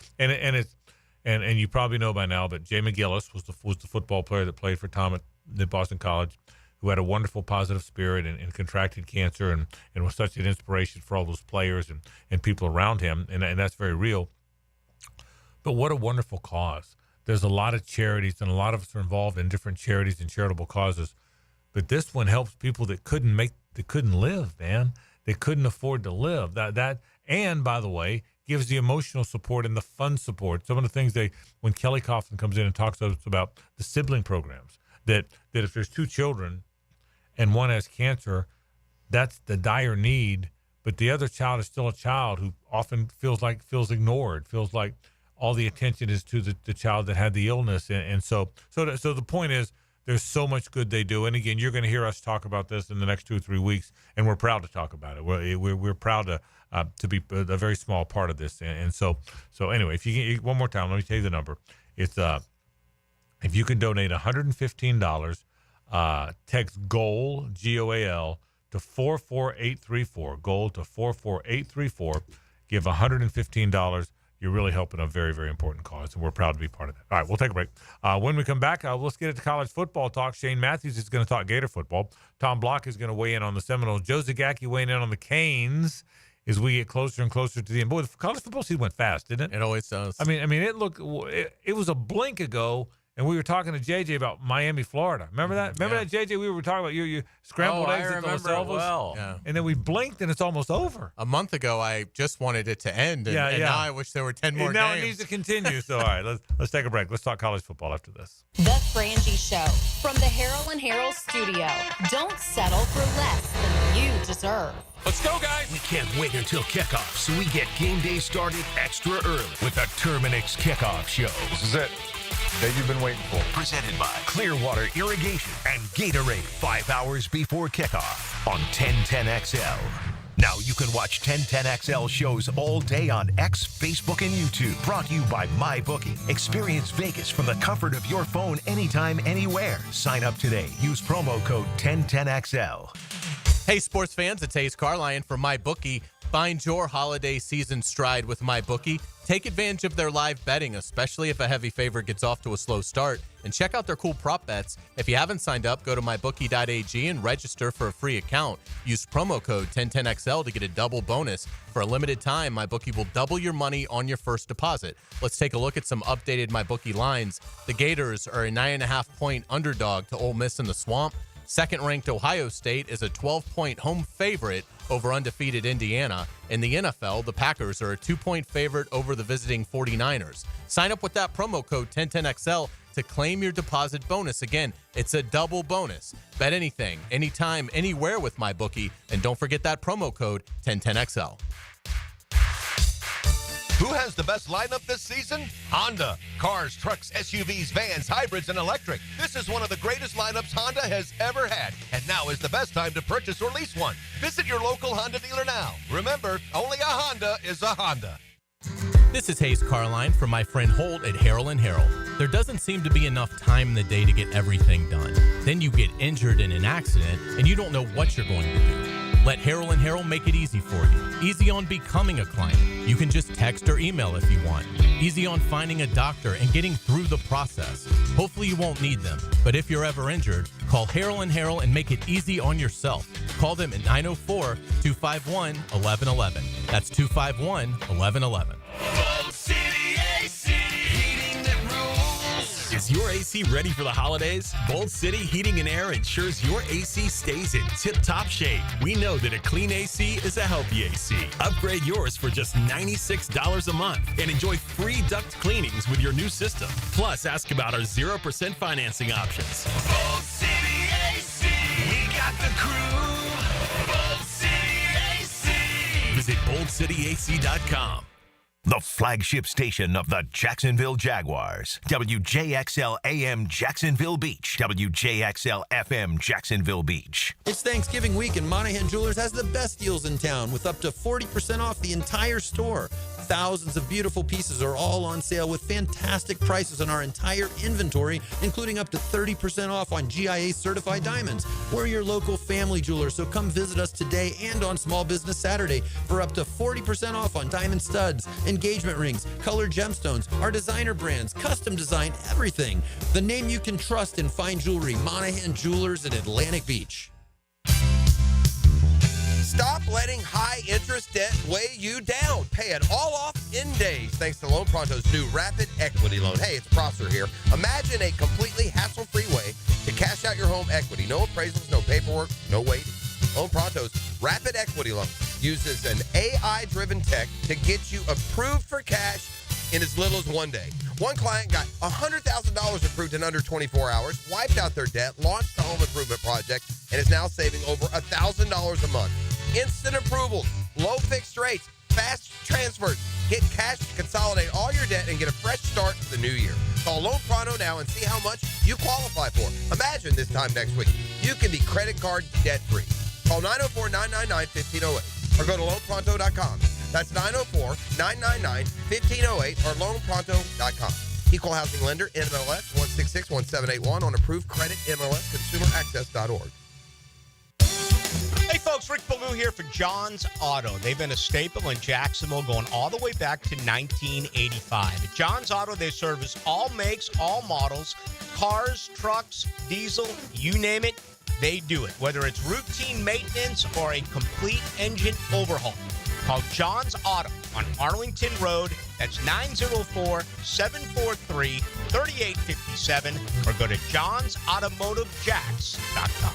and you probably know by now, but Jay McGillis was the football player that played for Tom at Boston College, who had a wonderful positive spirit and contracted cancer and was such an inspiration for all those players and people around him, and that's very real. But what a wonderful cause. There's a lot of charities, and a lot of us are involved in different charities and charitable causes, but this one helps people that couldn't live, man. They couldn't afford to live. That and by the way, gives the emotional support and the fun support. Some of the things when Kelly Coughlin comes in and talks to us about the sibling programs, that if there's 2 children and one has cancer, that's the dire need, but the other child is still a child who often feels ignored, feels like all the attention is to the child that had the illness. And so the point is, there's so much good they do. And again, you're going to hear us talk about this in the next 2 or 3 weeks, and we're proud to talk about it. We're proud to be a very small part of this. And so anyway, if you can, one more time, let me tell you the number. It's if you can donate $115, text GOAL, GOAL, to 44834, GOAL to 44834, give $115. You're really helping a very, very important cause, and we're proud to be part of that. All right, we'll take a break. When we come back, let's get into college football talk. Shane Matthews is going to talk Gator football. Tom Block is going to weigh in on the Seminoles. Joe Zagacki weighing in on the Canes as we get closer and closer to the end. Boy, the college football season went fast, didn't it? It always does. I mean, it was a blink ago, and we were talking to JJ about Miami, Florida. Remember that? Remember that, JJ? We were talking about you scrambled eggs at the La Selvas? Well. Yeah. And then we blinked, and it's almost over. A month ago, I just wanted it to end, and now I wish there were 10 more now games. It needs to continue. So, all right, let's take a break. Let's talk college football after this. The Frangie Show from the Harold and Harold studio. Don't settle for less than you deserve. Let's go, guys! We can't wait until kickoff, so we get game day started extra early with the Terminix Kickoff Show. This is it. Day you've been waiting for. Presented by Clearwater Irrigation and Gatorade 5 hours before kickoff on 1010XL. Now you can watch 1010XL shows all day on X, Facebook, and YouTube. Brought to you by MyBookie. Experience Vegas from the comfort of your phone anytime, anywhere. Sign up today. Use promo code 1010XL. Hey, sports fans, it's Hays Carlyon from MyBookie. Find your holiday season stride with MyBookie. Take advantage of their live betting, especially if a heavy favorite gets off to a slow start. And check out their cool prop bets. If you haven't signed up, go to mybookie.ag and register for a free account. Use promo code 1010XL to get a double bonus. For a limited time, MyBookie will double your money on your first deposit. Let's take a look at some updated MyBookie lines. The Gators are a 9.5-point underdog to Ole Miss in the Swamp. Second-ranked Ohio State is a 12-point home favorite over undefeated Indiana. In the NFL, the Packers are a 2-point favorite over the visiting 49ers. Sign up with that promo code 1010XL to claim your deposit bonus. Again, it's a double bonus. Bet anything, anytime, anywhere with MyBookie. And don't forget that promo code 1010XL. Who has the best lineup this season? Honda. Cars, trucks, SUVs, vans, hybrids, and electric. This is one of the greatest lineups Honda has ever had. And now is the best time to purchase or lease one. Visit your local Honda dealer now. Remember, only a Honda is a Honda. This is Hays Carlyon from my friend Holt at Harold and Harold. There doesn't seem to be enough time in the day to get everything done. Then you get injured in an accident and you don't know what you're going to do. Let Harold and Harold make it easy for you. Easy on becoming a client. You can just text or email if you want. Easy on finding a doctor and getting through the process. Hopefully you won't need them, but if you're ever injured, call Harold and Harold and make it easy on yourself. Call them at 904-251-1111. That's 251-1111. Is your AC ready for the holidays? Bold City Heating and Air ensures your AC stays in tip-top shape. We know that a clean AC is a healthy AC. Upgrade yours for just $96 a month and enjoy free duct cleanings with your new system. Plus, ask about our 0% financing options. Bold City AC. We got the crew. Bold City AC. Visit boldcityac.com. The flagship station of the Jacksonville Jaguars. WJXL AM Jacksonville Beach. WJXL FM Jacksonville Beach. It's Thanksgiving week and Monahan Jewelers has the best deals in town with up to 40% off the entire store. Thousands of beautiful pieces are all on sale with fantastic prices on our entire inventory, including up to 30% off on GIA certified diamonds. We're your local family jeweler, so come visit us today and on Small Business Saturday for up to 40% off on diamond studs, engagement rings, colored gemstones, our designer brands, custom design, everything. The name you can trust in fine jewelry, Monahan Jewelers in Atlantic Beach. Stop letting high-interest debt weigh you down. Pay it all off in days thanks to Loan Pronto's new Rapid Equity Loan. Hey, it's Prosser here. Imagine a completely hassle-free way to cash out your home equity. No appraisals, no paperwork, no waiting. Loan Pronto's Rapid Equity Loan uses an AI-driven tech to get you approved for cash in as little as one day. One client got $100,000 approved in under 24 hours, wiped out their debt, launched a home improvement project, and is now saving over $1,000 a month. Instant approvals, low fixed rates, fast transfers. Get cash to consolidate all your debt and get a fresh start to the new year. Call Loan Pronto now and see how much you qualify for. Imagine this time next week, you can be credit card debt-free. Call 904-999-1508 or go to loanpronto.com. That's 904-999-1508 or loanpronto.com. Equal housing lender, NMLS 1661781 on approved credit, MLS, consumeraccess.org. Hey folks, Rick Ballou here for John's Auto. They've been a staple in Jacksonville going all the way back to 1985. At John's Auto, they service all makes, all models, cars, trucks, diesel, you name it, they do it. Whether it's routine maintenance or a complete engine overhaul. Call John's Auto on Arlington Road That's 904-743-3857 or go to johnsautomotivejacks.com.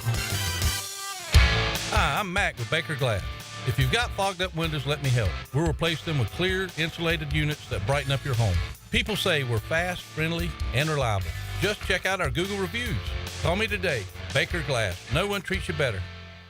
Hi, I'm Mac with Baker Glass. If you've got fogged up windows, let me help. We'll replace them with clear, insulated units that brighten up your home. People say we're fast, friendly, and reliable. Just check out our Google reviews. Call me today. Baker Glass. No one treats you better.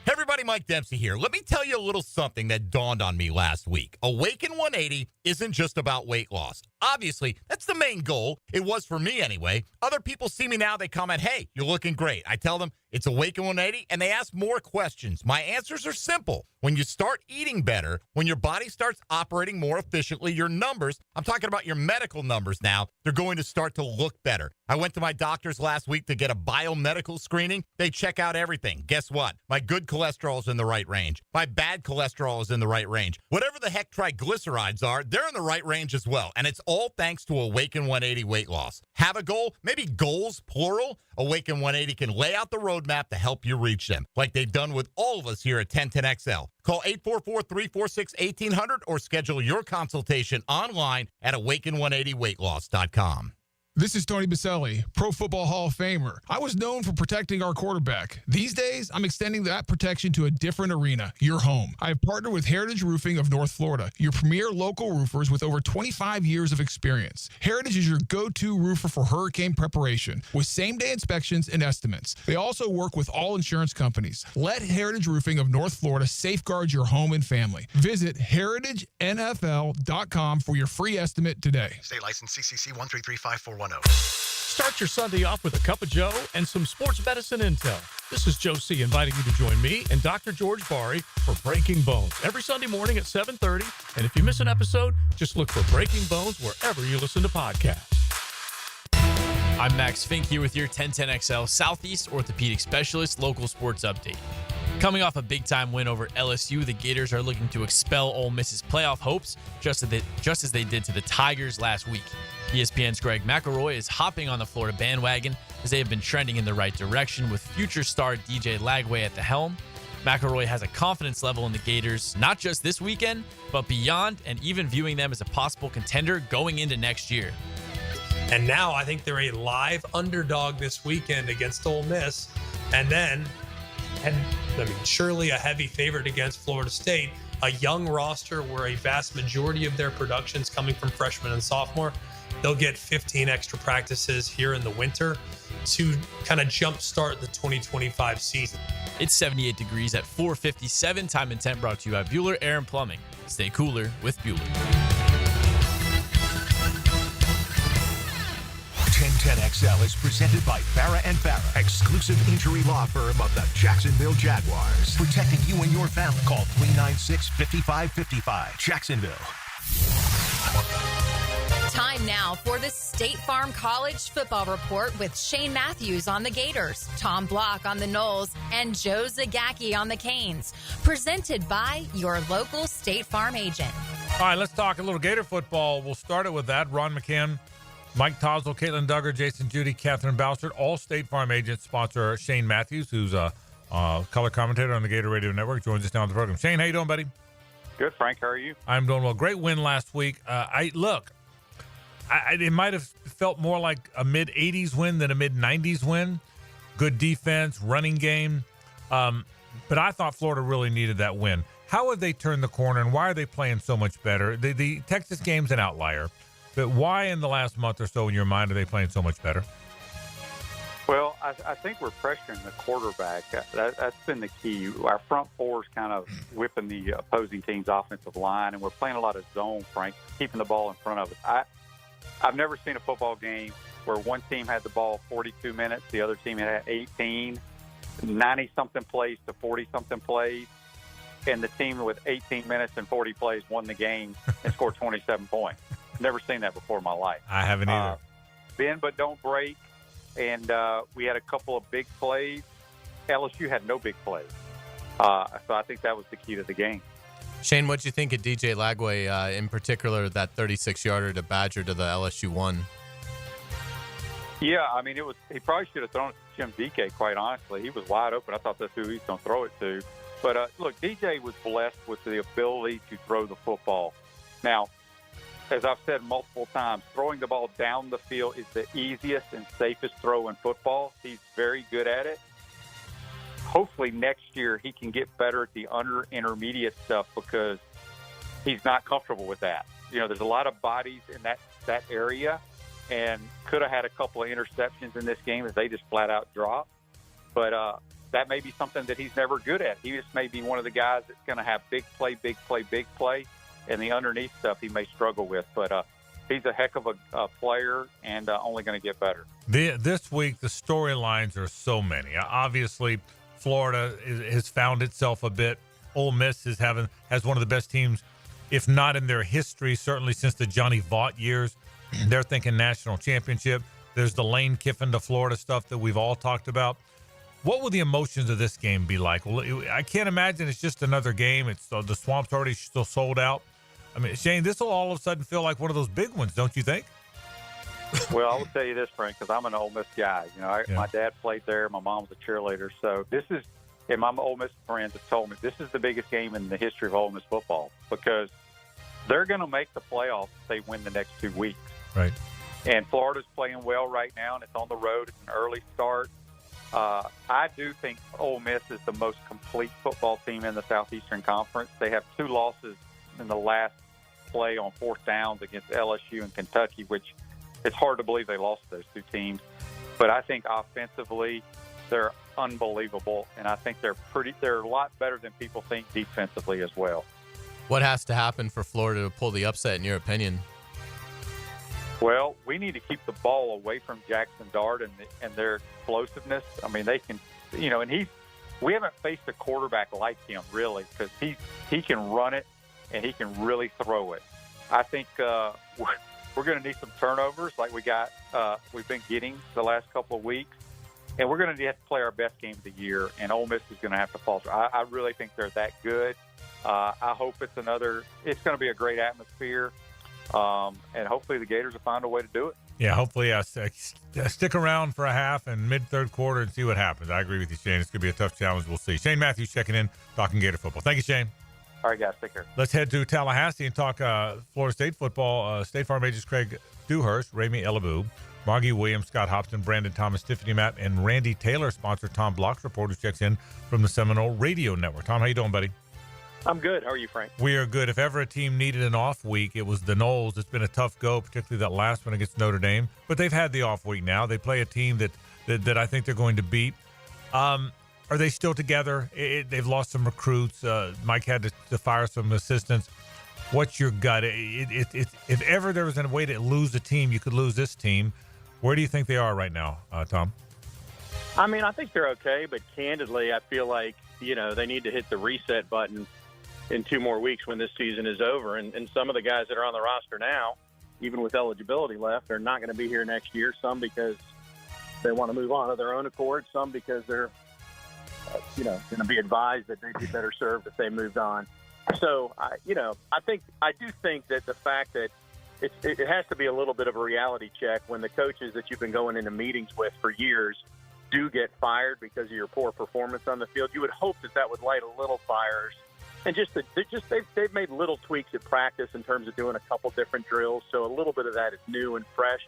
Hey everybody, Mike Dempsey here. Let me tell you a little something that dawned on me last week. Awaken 180 isn't just about weight loss. Obviously, that's the main goal. It was for me anyway. Other people see me now, they comment, hey, you're looking great. I tell them it's Awaken 180, and they ask more questions. My answers are simple. When you start eating better, when your body starts operating more efficiently, your numbers, I'm talking about your medical numbers now, they're going to start to look better. I went to my doctor's last week to get a biomedical screening. They check out everything. Guess what? My good cholesterol is in the right range. My bad cholesterol is in the right range. Whatever the heck triglycerides are, they're in the right range as well. And it's all thanks to Awaken 180 weight loss. Have a goal? Maybe goals, plural? Awaken 180 can lay out the roadmap to help you reach them, like they've done with all of us here at 1010XL. Call 844-346-1800 or schedule your consultation online at awaken180weightloss.com. This is Tony Baselli, Pro Football Hall of Famer. I was known for protecting our quarterback. These days, I'm extending that protection to a different arena, your home. I have partnered with Heritage Roofing of North Florida, your premier local roofers with over 25 years of experience. Heritage is your go-to roofer for hurricane preparation with same-day inspections and estimates. They also work with all insurance companies. Let Heritage Roofing of North Florida safeguard your home and family. Visit heritagenfl.com for your free estimate today. State license CCC 1335410. Start your Sunday off with a cup of Joe and some sports medicine intel. This is Joe C. inviting you to join me and Dr. George Bari for Breaking Bones every Sunday morning at 7:30. And if you miss an episode, just look for Breaking Bones wherever you listen to podcasts. I'm Max Fink here with your 1010XL Southeast Orthopedic Specialist local sports update. Coming off a big-time win over LSU, the Gators are looking to expel Ole Miss's playoff hopes, just as they did to the Tigers last week. ESPN's Greg McElroy is hopping on the Florida bandwagon as they have been trending in the right direction with future star DJ Lagway at the helm. McElroy has a confidence level in the Gators, not just this weekend, but beyond, and even viewing them as a possible contender going into next year. And now I think they're a live underdog this weekend against Ole Miss, surely a heavy favorite against Florida State, a young roster where a vast majority of their production is coming from freshmen and sophomore. They'll get 15 extra practices here in the winter to kind of jumpstart the 2025 season. It's 78 degrees at 4:57. Time and Temp brought to you by Bueller Air and Plumbing. Stay cooler with Bueller. 1010XL is presented by Farah and Farah, exclusive injury law firm of the Jacksonville Jaguars. Protecting you and your family. Call 396-5555. Jacksonville. Time now for the State Farm College Football Report with Shane Matthews on the Gators, Tom Block on the Noles, and Joe Zagacki on the Canes. Presented by your local State Farm agent. All right, let's talk a little Gator football. We'll start it with that. Ron McKim, Mike Tosel, Caitlin Duggar, Jason Judy, Catherine Bouchard, all State Farm agents sponsor Shane Matthews, who's a color commentator on the Gator Radio Network, joins us now on the program. Shane, how you doing, buddy? Good, Frank. How are you? I'm doing well. Great win last week. It might have felt more like a mid-'80s win than a mid-'90s win. Good defense, running game. But I thought Florida really needed that win. How have they turned the corner, and why are they playing so much better? The Texas game's an outlier. But why in the last month or so, in your mind, are they playing so much better? Well, I think we're pressuring the quarterback. That's been the key. Our front four is kind of whipping the opposing team's offensive line, and we're playing a lot of zone, Frank, keeping the ball in front of us. I've never seen a football game where one team had the ball 42 minutes, the other team had 18, 90-something plays to 40-something plays, and the team with 18 minutes and 40 plays won the game and scored 27 points. Never seen that before in my life. I haven't either. Bend but don't break, and we had a couple of big plays. LSU had no big plays. So I think that was the key to the game. Shane, what'd you think of DJ Lagway, in particular, that 36-yarder to Badger to the LSU one? Yeah, I mean, he probably should have thrown it to Jim DK, quite honestly. He was wide open. I thought that's who he was going to throw it to. But, look, DJ was blessed with the ability to throw the football. Now, as I've said multiple times, throwing the ball down the field is the easiest and safest throw in football. He's very good at it. Hopefully next year he can get better at the intermediate stuff because he's not comfortable with that. There's a lot of bodies in that area, and could have had a couple of interceptions in this game as they just flat out dropped. But that may be something that he's never good at. He just may be one of the guys that's going to have big play, and the underneath stuff he may struggle with. But he's a heck of a player and only going to get better. This week, the storylines are so many. Obviously, Florida has found itself a bit. Ole Miss has one of the best teams, if not in their history, certainly since the Johnny Vaught years. They're thinking national championship. There's the Lane Kiffin to Florida stuff that we've all talked about. What will the emotions of this game be like? Well, I can't imagine it's just another game. The Swamp's already still sold out. I mean, Shane, this will all of a sudden feel like one of those big ones, don't you think? Well, I will tell you this, Frank, because I'm an Ole Miss guy. My dad played there. My mom's a cheerleader. So and my Ole Miss friends have told me this is the biggest game in the history of Ole Miss football because they're going to make the playoffs if they win the next 2 weeks. Right. And Florida's playing well right now, and it's on the road. It's an early start. I do think Ole Miss is the most complete football team in the Southeastern Conference. They have 2 losses in the last play on 4th downs against LSU and Kentucky, which it's hard to believe they lost those 2 teams. But I think offensively they're unbelievable, and I think they're a lot better than people think defensively as well. What has to happen for Florida to pull the upset, in your opinion? Well, we need to keep the ball away from Jackson Dart and their explosiveness. I mean, they can, and we haven't faced a quarterback like him really because he can run it and he can really throw it. I think we're going to need some turnovers like we've been getting the last couple of weeks, and we're going to have to play our best game of the year. And Ole Miss is going to have to falter. I really think they're that good. I hope it's going to be a great atmosphere. And hopefully the Gators will find a way to do it. Yeah, hopefully stick around for a half and mid-third quarter and see what happens. I agree with you, Shane. It's going to be a tough challenge. We'll see. Shane Matthews checking in, talking Gator football. Thank you, Shane. All right, guys. Take care. Let's head to Tallahassee and talk Florida State football. State Farm agents Craig Dewhurst, Rami Elabou, Margie Williams, Scott Hobson, Brandon Thomas, Tiffany Matt, and Randy Taylor sponsor Tom Block's report, who checks in from the Seminole Radio Network. Tom, how you doing, buddy? I'm good. How are you, Frank? We are good. If ever a team needed an off week, it was the Noles. It's been a tough go, particularly that last one against Notre Dame. But they've had the off week now. They play a team that I think they're going to beat. Are they still together? They've lost some recruits. Mike had to fire some assistants. What's your gut? If ever there was a way to lose a team, you could lose this team. Where do you think they are right now, Tom? I mean, I think they're okay, but candidly, I feel like, they need to hit the reset button in 2 more weeks when this season is over. And some of the guys that are on the roster now, even with eligibility left, are not going to be here next year. Some because they want to move on of their own accord. Some because they're, going to be advised that they'd be better served if they moved on. So, I do think that the fact that it has to be a little bit of a reality check when the coaches that you've been going into meetings with for years do get fired because of your poor performance on the field. You would hope that would light a little fires. And they've made little tweaks at practice in terms of doing a couple different drills. So a little bit of that is new and fresh.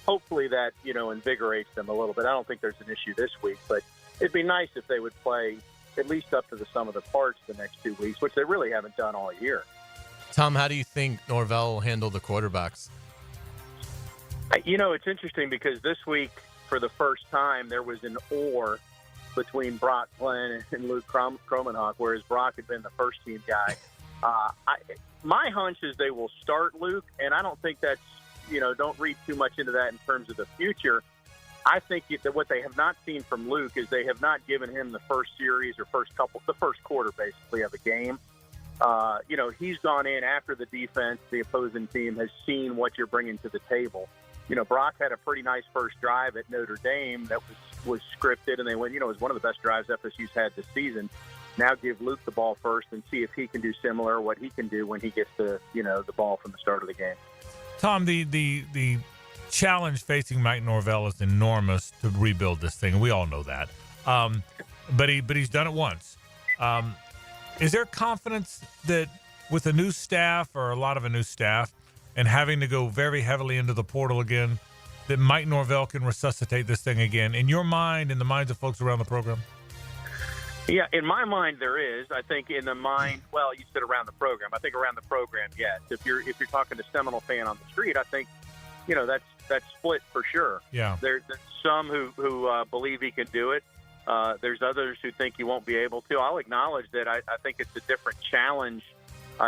Hopefully that, invigorates them a little bit. I don't think there's an issue this week, but it'd be nice if they would play at least up to the sum of the parts the next 2 weeks, which they really haven't done all year. Tom, how do you think Norvell will handle the quarterbacks? It's interesting because this week, for the first time, there was an or between Brock Glenn and Luke Kromenhoek, whereas Brock had been the first-team guy. My hunch is they will start Luke, and I don't think that's, don't read too much into that in terms of the future. I think that what they have not seen from Luke is they have not given him the first series or the first quarter, basically, of a game. He's gone in after the defense, the opposing team, has seen what you're bringing to the table. Brock had a pretty nice first drive at Notre Dame that was scripted, and they went, it was one of the best drives FSU's had this season. Now give Luke the ball first and see if he can do similar, what he can do when he gets the ball from the start of the game. Tom, the challenge facing Mike Norvell is enormous to rebuild this thing. We all know that. But he's done it once. Is there confidence that with a new staff or a lot of a new staff and having to go very heavily into the portal again, that Mike Norvell can resuscitate this thing again? In your mind, in the minds of folks around the program? Yeah, in my mind there is. I think in the mind, well, you said around the program. I think around the program, yes. If you're talking to Seminole fan on the street, I think, that's split for sure. Yeah. There's some who believe he can do it. There's others who think he won't be able to. I'll acknowledge that I think it's a different challenge.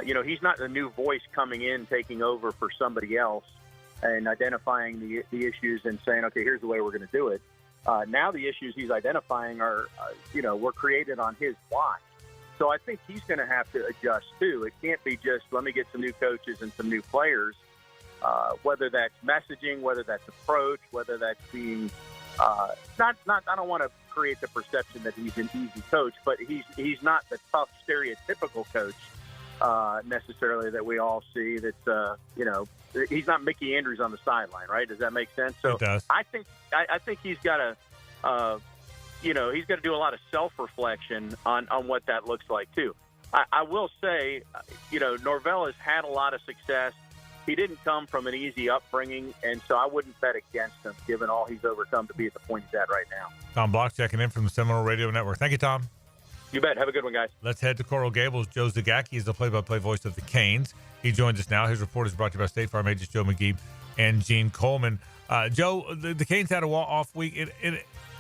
He's not the new voice coming in, taking over for somebody else and identifying the issues and saying, okay, here's the way we're going to do it. Now the issues he's identifying are, were created on his watch. So I think he's going to have to adjust too. It can't be just let me get some new coaches and some new players, whether that's messaging, whether that's approach, whether that's being not. I don't want to create the perception that he's an easy coach, but he's not the tough, stereotypical coach necessarily that we all see. That's he's not Mickey Andrews on the sideline, right? Does that make sense? So it does. I think he's got to, he's got to do a lot of self-reflection on what that looks like too. I will say, Norvell has had a lot of success. He didn't come from an easy upbringing, and so I wouldn't bet against him, given all he's overcome to be at the point he's at right now. Tom Block checking in from the Seminole Radio Network. Thank you, Tom. You bet. Have a good one, guys. Let's head to Coral Gables. Joe Zagacki is the play-by-play voice of the Canes. He joins us now. His report is brought to you by State Farm agents Joe McGee and Gene Coleman. Joe, the Canes had a off week.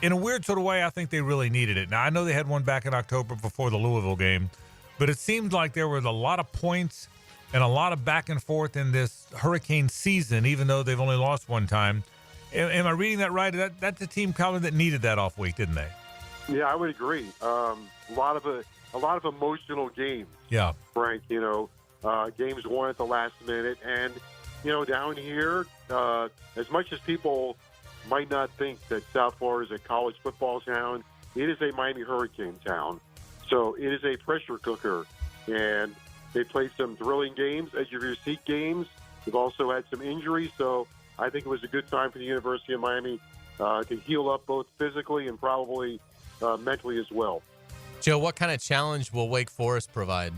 In a weird sort of way, I think they really needed it. Now, I know they had one back in October before the Louisville game, but it seemed like there was a lot of points and a lot of back and forth in this Hurricane season, even though they've only lost one time. Am I reading that right? That's a team, Colin, that needed that off week, didn't they? Yeah, I would agree. A lot of emotional games. Yeah, Frank. Games won at the last minute, and down here, as much as people might not think that South Florida is a college football town, it is a Miami Hurricane town. So it is a pressure cooker, and they played some thrilling games, edge of your seat games. They've also had some injuries, so I think it was a good time for the University of Miami to heal up both physically and probably mentally as well. Joe, what kind of challenge will Wake Forest provide?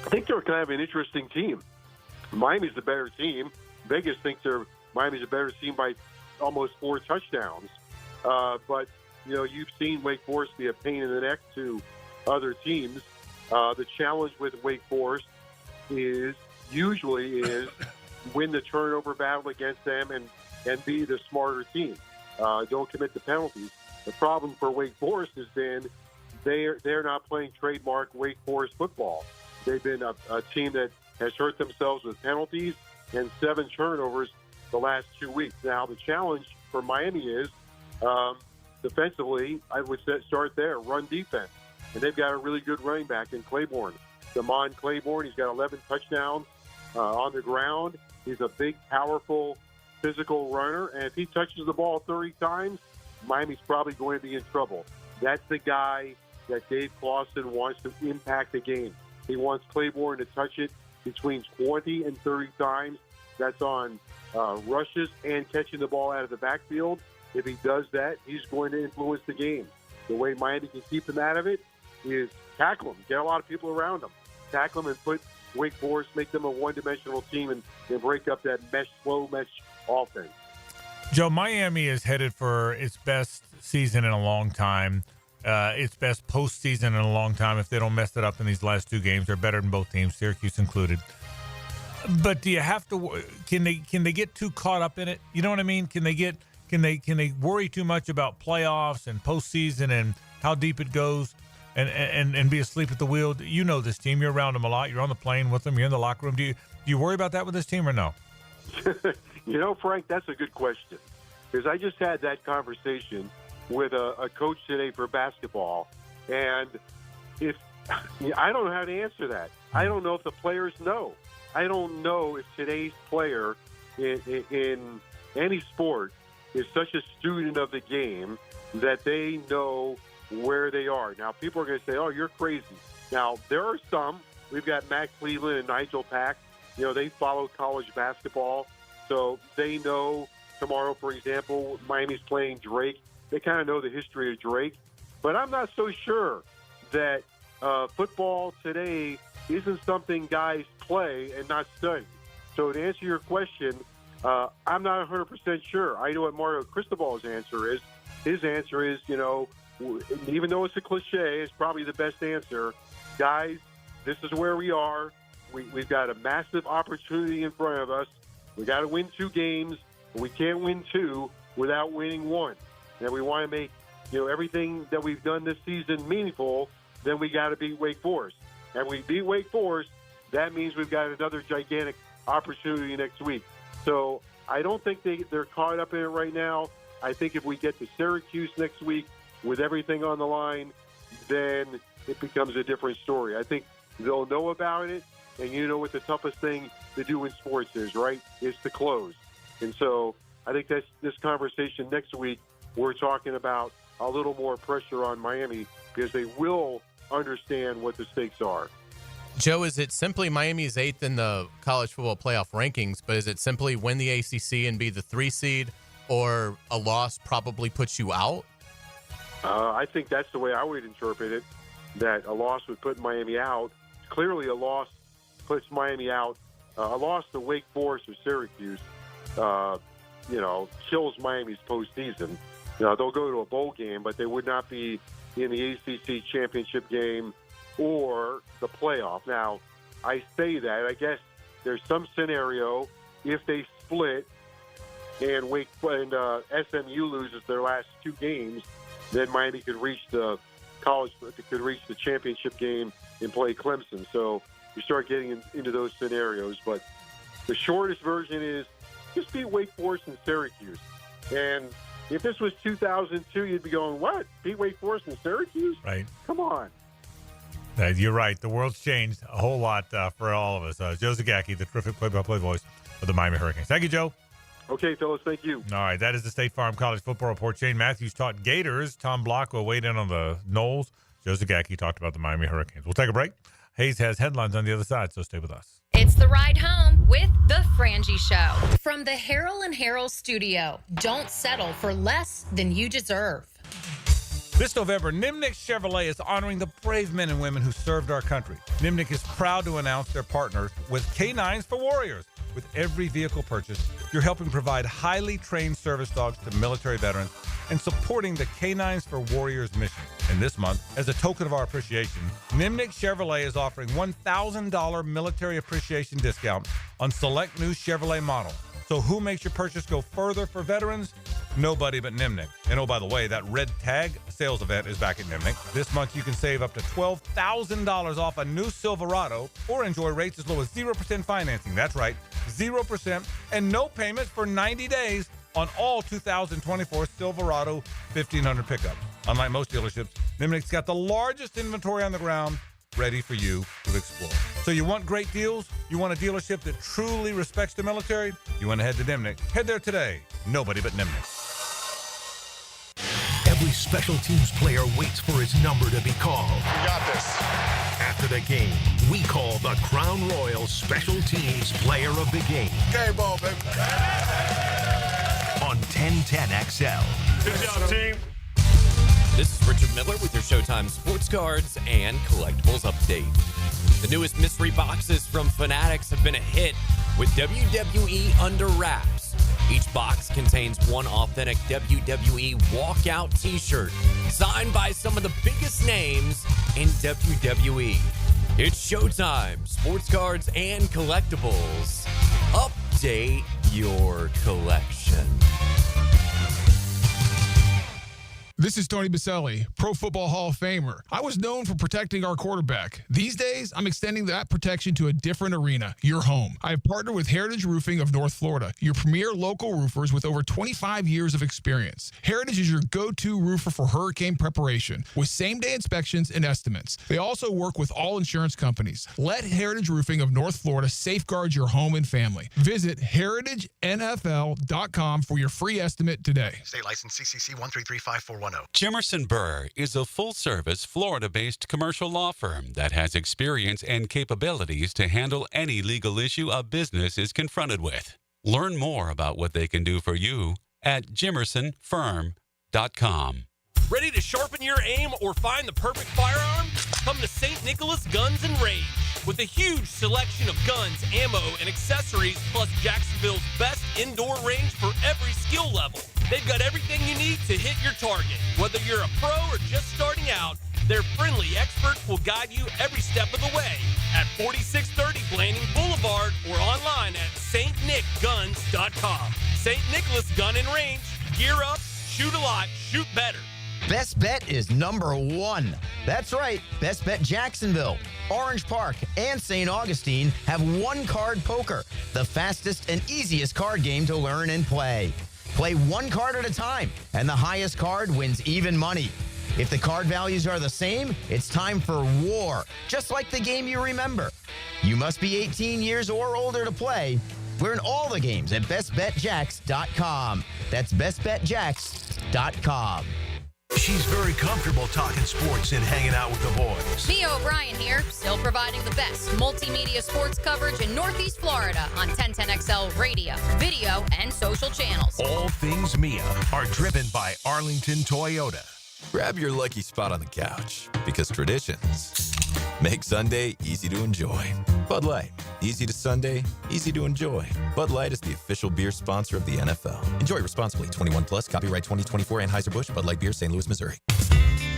I think they're kind of an interesting team. Miami's the better team. Vegas thinks Miami's a better team by almost 4 touchdowns. But, you've seen Wake Forest be a pain in the neck to other teams. The challenge with Wake Forest is win the turnover battle against them and be the smarter team. Don't commit the penalties. The problem for Wake Forest has been they're not playing trademark Wake Forest football. They've been a team that has hurt themselves with penalties and 7 turnovers the last 2 weeks. Now, the challenge for Miami is defensively, I would start there, run defense. And they've got a really good running back in Claiborne. Damon Claiborne, he's got 11 touchdowns on the ground. He's a big, powerful, physical runner. And if he touches the ball 30 times, Miami's probably going to be in trouble. That's the guy that Dave Clawson wants to impact the game. He wants Claiborne to touch it between 20 and 30 times. That's on rushes and catching the ball out of the backfield. If he does that, he's going to influence the game. The way Miami can keep him out of it is tackle him, get a lot of people around him, tackle him and put Wake Forest, make them a one-dimensional team and break up that slow mesh offense. Joe, Miami is headed for its best season in a long time, its best postseason in a long time. If they don't mess it up in these last 2 games, they're better than both teams, Syracuse included. But do you have to? Can they get too caught up in it? You know what I mean? Can they worry too much about playoffs and postseason and how deep it goes, and be asleep at the wheel? You know this team. You're around them a lot. You're on the plane with them. You're in the locker room. Do you worry about that with this team or no? Frank, that's a good question, because I just had that conversation with a coach today for basketball, and I don't know how to answer that. I don't know if the players know. I don't know if today's player in any sport is such a student of the game that they know where they are. Now, people are going to say, oh, you're crazy. Now, there are some. We've got Matt Cleveland and Nigel Pack. They follow college basketball, so they know tomorrow, for example, Miami's playing Drake. They kind of know the history of Drake. But I'm not so sure that football today isn't something guys play and not study. So to answer your question, I'm not 100% sure. I know what Mario Cristobal's answer is. His answer is, even though it's a cliche, it's probably the best answer. Guys, this is where we are. We've got a massive opportunity in front of us. We got to win 2 games. We can't win 2 without winning 1. And we want to make everything that we've done this season meaningful. Then we got to beat Wake Forest. And we beat Wake Forest. That means we've got another gigantic opportunity next week. So I don't think they're caught up in it right now. I think if we get to Syracuse next week with everything on the line, then it becomes a different story. I think they'll know about it, and you know what the toughest thing to do in sports is, right? Is to close. And so I think that's this conversation next week. We're talking about a little more pressure on Miami because they will understand what the stakes are. Joe, is it simply Miami's 8th in the college football playoff rankings, but is it simply win the ACC and be the 3 seed, or a loss probably puts you out? I think that's the way I would interpret it, that a loss would put Miami out. Clearly a loss puts Miami out. A loss to Wake Forest or Syracuse, kills Miami's postseason. They'll go to a bowl game, but they would not be in the ACC championship game or the playoff. Now, I say that. I guess there's some scenario if they split and SMU loses their last 2 games, then Miami could reach the championship game and play Clemson. So you start getting into those scenarios. But the shortest version is just beat Wake Forest and Syracuse. And if this was 2002, you'd be going, what? Beat Wake Forest and Syracuse? Right. Come on. You're right. The world's changed a whole lot for all of us. Joe Zagacki, the terrific play-by-play voice of the Miami Hurricanes. Thank you, Joe. Okay, fellas. Thank you. All right. That is the State Farm College Football Report. Shane Matthews taught Gators. Tom Block will weigh in on the Noles. Joe Zagacki talked about the Miami Hurricanes. We'll take a break. Hayes has headlines on the other side, so stay with us. It's the ride home with the Frangie Show. From the Harrell and Harrell studio, don't settle for less than you deserve. This November, Nimnik Chevrolet is honoring the brave men and women who served our country. Nimnik is proud to announce their partners with K9s for Warriors. With every vehicle purchase, you're helping provide highly trained service dogs to military veterans and supporting the K9s for Warriors mission. And this month, as a token of our appreciation, Nimnik Chevrolet is offering $1,000 military appreciation discount on select new Chevrolet models. So who makes your purchase go further for veterans? Nobody but Nimnik. And oh, by the way, that red tag sales event is back at Nimnik. This month, you can save up to $12,000 off a new Silverado or enjoy rates as low as 0% financing. That's right, 0% and no payments for 90 days on all 2024 Silverado 1500 pickups. Unlike most dealerships, Nimnik's got the largest inventory on the ground, ready for you to explore. So you want great deals? You want a dealership that truly respects the military? You want to head to Nimnik? Head there today. Nobody but Nimnik. Every special teams player waits for his number to be called. You got this. After the game, we call the Crown Royal Special Teams Player of the Game. Game ball, baby. On 1010XL. Good job, team. This is Richard Miller with your Showtime Sports Cards and Collectibles Update. The newest mystery boxes from Fanatics have been a hit with WWE Under Wraps. Each box contains one authentic WWE walkout t-shirt signed by some of the biggest names in WWE. It's Showtime Sports Cards and Collectibles. Update your collection. This is Tony Baselli, Pro Football Hall of Famer. I was known for protecting our quarterback. These days, I'm extending that protection to a different arena, your home. I have partnered with Heritage Roofing of North Florida, your premier local roofers with over 25 years of experience. Heritage is your go-to roofer for hurricane preparation with same-day inspections and estimates. They also work with all insurance companies. Let Heritage Roofing of North Florida safeguard your home and family. Visit heritagenfl.com for your free estimate today. State license CCC 1335410. Jimerson Burr is a full-service, Florida-based commercial law firm that has experience and capabilities to handle any legal issue a business is confronted with. Learn more about what they can do for you at jimersonfirm.com. Ready to sharpen your aim or find the perfect firearm? Come to St. Nicholas Guns and Rage. with a huge selection of guns, ammo, and accessories, plus Jacksonville's best indoor range for every skill level. They've got everything you need to hit your target. Whether you're a pro or just starting out, their friendly experts will guide you every step of the way at 4630 Blanding Boulevard or online at stnickguns.com. St. Nicholas Gun and Range. Gear up, shoot a lot, shoot better. Best Bet is number one. That's right, Best Bet Jacksonville, Orange Park, and St. Augustine have one-card poker, the fastest and easiest card game to learn and play. Play one card at a time, and the highest card wins even money. If the card values are the same, it's time for war, just like the game you remember. You must be 18 years or older to play. Learn all the games at bestbetjacks.com. That's bestbetjacks.com. She's very comfortable talking sports and hanging out with the boys. Mia O'Brien here, still providing the best multimedia sports coverage in Northeast Florida on 1010XL radio, video, and social channels. All things Mia are driven by Arlington Toyota. Grab your lucky spot on the couch, because traditions make Sunday easy to enjoy. Bud Light, easy to Sunday, easy to enjoy. Bud Light is the official beer sponsor of the NFL. Enjoy responsibly. 21 plus. Copyright 2024. Anheuser-Busch. Bud Light Beer, St. Louis, Missouri.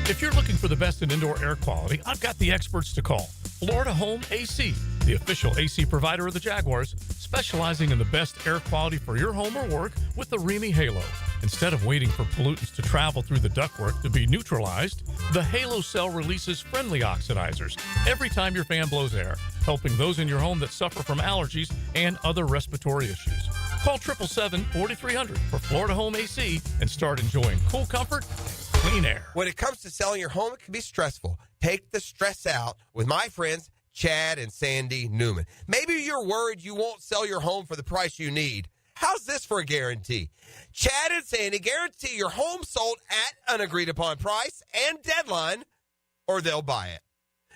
If you're looking for the best in indoor air quality, I've got the experts to call. Florida Home AC, the official AC provider of the Jaguars, specializing in the best air quality for your home or work with the Remy Halo. Instead of waiting for pollutants to travel through the ductwork to be neutralized, the Halo cell releases friendly oxidizers every time your fan blows air, helping those in your home that suffer from allergies and other respiratory issues. Call 777-4300 for Florida Home AC and start enjoying cool comfort and clean air. When it comes to selling your home, it can be stressful. Take the stress out with my friends, Chad and Sandy Newman. Maybe you're worried you won't sell your home for the price you need. How's this for a guarantee? Chad and Sandy guarantee your home sold at an agreed-upon price and deadline, or they'll buy it.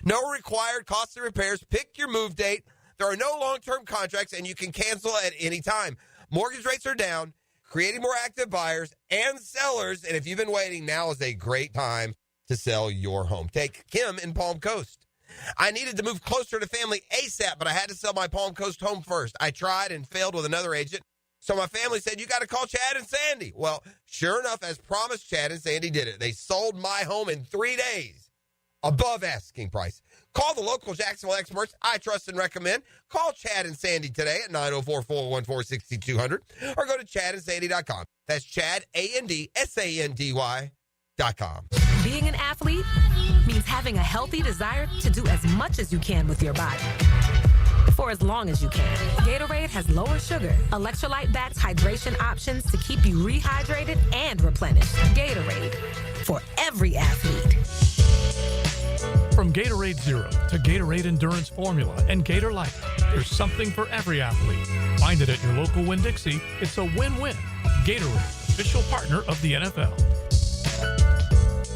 No required costly repairs. Pick your move date. There are no long-term contracts, and you can cancel at any time. Mortgage rates are down, creating more active buyers and sellers, and if you've been waiting, now is a great time to sell your home. Take Kim in Palm Coast. I needed to move closer to family ASAP, but I had to sell my Palm Coast home first. I tried and failed with another agent. So my family said, you got to call Chad and Sandy. Well, sure enough, as promised, Chad and Sandy did it. They sold my home in 3 days, above asking price. Call the local Jacksonville experts I trust and recommend. Call Chad and Sandy today at 904-414-6200 or go to chadandsandy.com. That's Chad, ANDSANDY.com. Being an athlete means having a healthy desire to do as much as you can with your body for as long as you can. Gatorade has lower sugar, electrolyte-backed hydration options to keep you rehydrated and replenished. Gatorade, for every athlete. From Gatorade Zero to Gatorade Endurance Formula and Gator Light, there's something for every athlete. Find it at your local Winn-Dixie. It's a win-win. Gatorade, official partner of the NFL.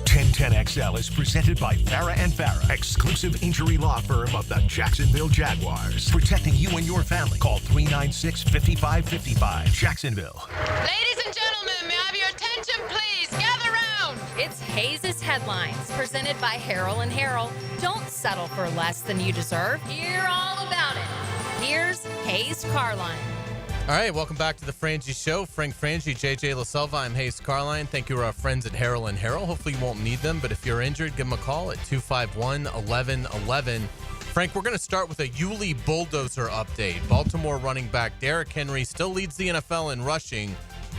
1010XL is presented by Farah and Farah, exclusive injury law firm of the Jacksonville Jaguars. Protecting you and your family. Call 396-5555. Jacksonville. Ladies and gentlemen, may I have your attention, please? Gather round. It's Hays' Headlines, presented by Harrell and Harrell. Don't settle for less than you deserve. Hear all about it. Here's Hays Carlyon. All right, welcome back to the Frangie Show. Frank Frangie, JJ LaSelva. I'm Hays Carlyon. Thank you to our friends at Harrell and Harrell. Hopefully you won't need them, but if you're injured, give them a call at 251-1111. Frank, we're going to start with a Yulee Bulldozer update. Baltimore running back Derrick Henry still leads the NFL in rushing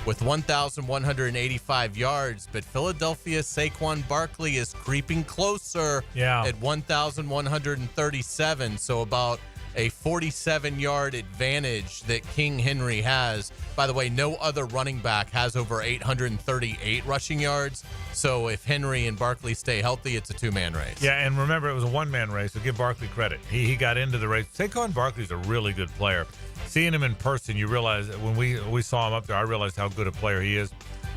with 1,185 yards, but Philadelphia's Saquon Barkley is creeping closer at 1,137, so about a 47-yard advantage that King Henry has. By the way, no other running back has over 838 rushing yards. So if Henry and Barkley stay healthy, it's a two-man race. Yeah, and remember, it was a one-man race, so give Barkley credit. He got into the race. Saquon Barkley's a really good player. Seeing him in person, you realize that when we saw him up there, I realized how good a player he is.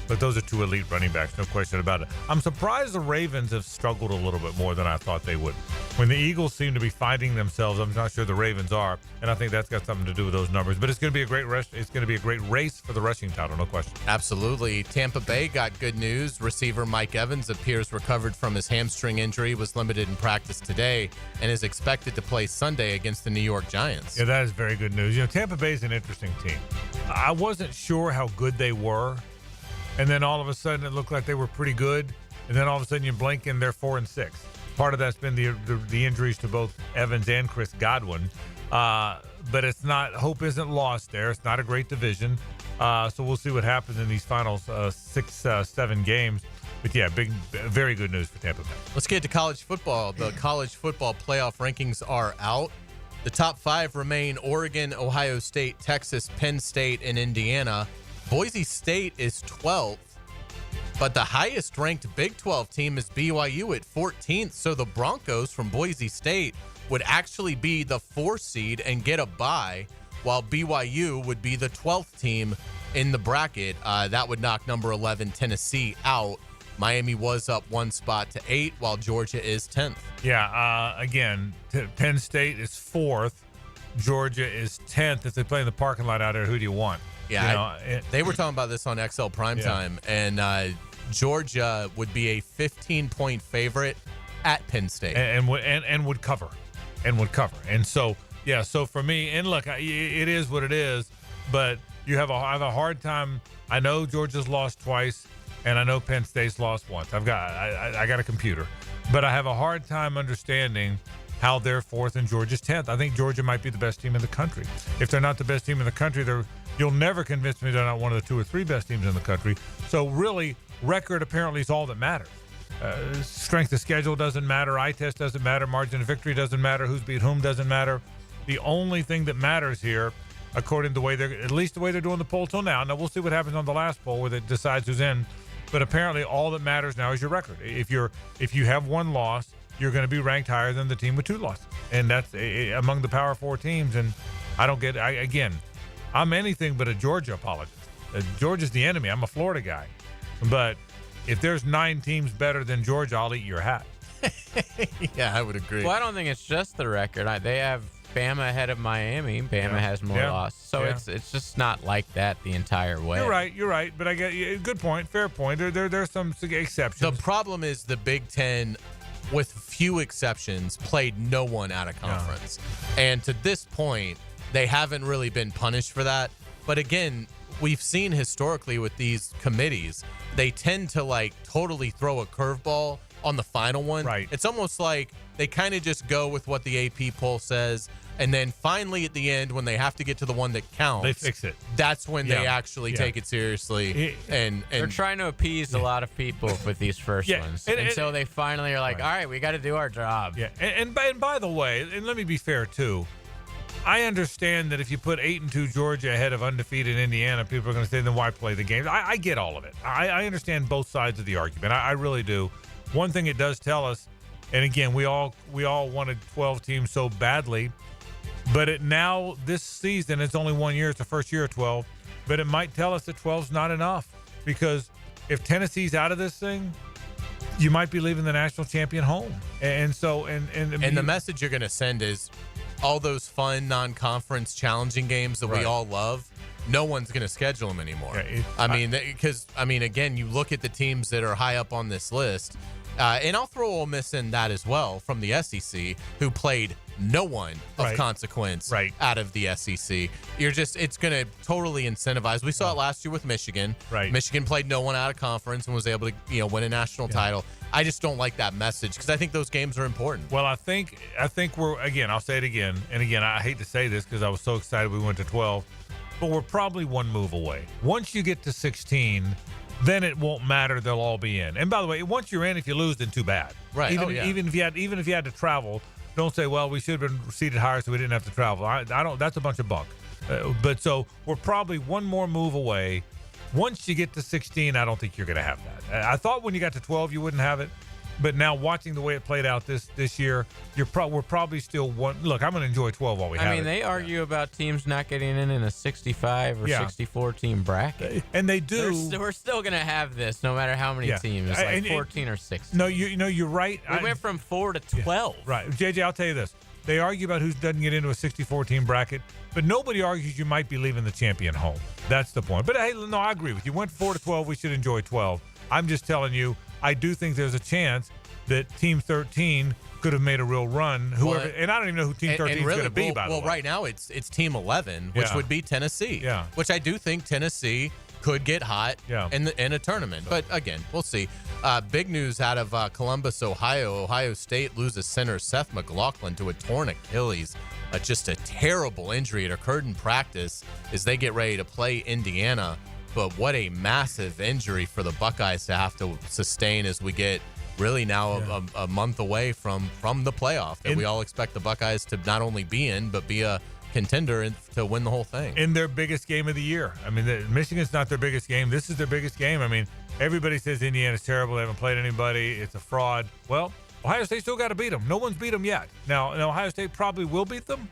But those are two elite running backs, no question about it. I'm surprised the Ravens have struggled a little bit more than I thought they would. When the Eagles seem to be finding themselves, I'm not sure the Ravens are, and I think that's got something to do with those numbers. But it's going to be a great rush. It's going to be a great race for the rushing title, no question. Absolutely. Tampa Bay got good news. Receiver Mike Evans appears recovered from his hamstring injury, was limited in practice today, and is expected to play Sunday against the New York Giants. Yeah, that is very good news. Tampa Bay is an interesting team. I wasn't sure how good they were. And then all of a sudden it looked like they were pretty good. And then all of a sudden you blink and they're 4-6. Part of that's been the injuries to both Evans and Chris Godwin. But it's not, hope isn't lost there. It's not a great division. So we'll see what happens in these final 6-7 games. But yeah, very good news for Tampa Bay. Let's get to college football. The college football playoff rankings are out. The top 5 remain Oregon, Ohio State, Texas, Penn State, and Indiana. Boise State is 12th, but the highest ranked Big 12 team is BYU at 14th. So the Broncos from Boise State would actually be the 4th seed and get a bye, while BYU would be the 12th team in the bracket. That would knock number 11 Tennessee out. Miami was up 1 spot to 8, while Georgia is 10th. Yeah, again, Penn State is 4th. Georgia is 10th. If they play in the parking lot out there, who do you want? Yeah, they were talking about this on XL Primetime, and Georgia would be a 15-point favorite at Penn State, and would cover, And so, yeah, so for me, and look, it is what it is, but I have a hard time. I know Georgia's lost twice, and I know Penn State's lost once. I got a computer, but I have a hard time understanding how they're 4th and Georgia's 10th. I think Georgia might be the best team in the country. If they're not the best team in the country, you'll never convince me they're not one of the 2 or 3 best teams in the country. So really, record apparently is all that matters. Strength of schedule doesn't matter. Eye test doesn't matter. Margin of victory doesn't matter. Who's beat whom doesn't matter. The only thing that matters here, according to the way at least the way they're doing the poll till now. Now we'll see what happens on the last poll where it decides who's in. But apparently, all that matters now is your record. If you have 1 loss, you're going to be ranked higher than the team with 2 losses, and that's among the Power 4 teams. And I don't get. I'm anything but a Georgia apologist. Georgia's the enemy. I'm a Florida guy, but if there's 9 teams better than Georgia, I'll eat your hat. Yeah, I would agree. Well, I don't think it's just the record. They have Bama ahead of Miami. Bama has more losses, so it's just not like that the entire way. You're right. But I get good point, fair point. There's some exceptions. The problem is the Big Ten, with few exceptions, played no one out of conference, and to this point, they haven't really been punished for that. But again, we've seen historically with these committees, they tend to totally throw a curveball on the final one. Right. It's almost like they kind of just go with what the AP poll says, and then finally at the end, when they have to get to the one that counts, they fix it. That's when they actually take it seriously. And they're trying to appease a lot of people with these first ones, and so they finally are like, all right, we got to do our job. Yeah, and by the way, and let me be fair too, I understand that if you put 8-2 Georgia ahead of undefeated Indiana, people are going to say, then why play the game? I get all of it. I understand both sides of the argument. I really do. One thing it does tell us, and again, we all wanted 12 teams so badly, but this season, it's only 1 year. It's the first year of 12, but it might tell us that 12's not enough, because if Tennessee's out of this thing, you might be leaving the national champion home. And the message you're going to send is all those fun non-conference challenging games that we all love, no one's going to schedule them anymore. Again, you look at the teams that are high up on this list, and I'll throw Ole Miss in that as well, from the SEC, who played no one of consequence out of the SEC. It's going to totally incentivize. We saw it last year with Michigan. Right. Michigan played no one out of conference and was able to win a national title. I just don't like that message, because I think those games are important. Well, I think we're, again, I'll say it again, and again, I hate to say this because I was so excited we went to 12, but we're probably 1 move away. Once you get to 16, then it won't matter. They'll all be in. And by the way, once you're in, if you lose, then too bad. Right. Even if you had to travel, don't say, well, we should have been seated higher so we didn't have to travel. I don't. That's a bunch of bunk. But so we're probably 1 more move away. Once you get to 16, I don't think you're going to have that. I thought when you got to 12 you wouldn't have it, But now watching the way it played out this year, we're probably still one. Look, I'm going to enjoy 12 while we have it. I mean, they argue about teams not getting in a 65 or 64 team bracket. And they do. We're still going to have this no matter how many teams, like 14 or 16. No, you're right. We went from 4 to 12. Right. JJ, I'll tell you this. They argue about who doesn't get into a 64-team bracket, but nobody argues you might be leaving the champion home. That's the point. But, hey, no, I agree with you. Went 4 to 12. We should enjoy 12. I'm just telling you, I do think there's a chance that Team 13 could have made a real run. Whoever, and I don't even know who Team 13 is going to be, by the way. Well, right now it's Team 11, which would be Tennessee. Yeah. Which I do think Tennessee could get hot in a tournament. But, again, we'll see. Big news out of Columbus, Ohio. Ohio State loses center Seth McLaughlin to a torn Achilles. Just a terrible injury. It occurred in practice as they get ready to play Indiana. But what a massive injury for the Buckeyes to have to sustain as we get really now a month away from the playoff that we all expect the Buckeyes to not only be in, but be a contender to win the whole thing. In their biggest game of the year. I mean, Michigan's not their biggest game. This is their biggest game. I mean, everybody says Indiana's terrible. They haven't played anybody. It's a fraud. Well, Ohio State still got to beat them. No one's beat them yet. Now, Ohio State probably will beat them,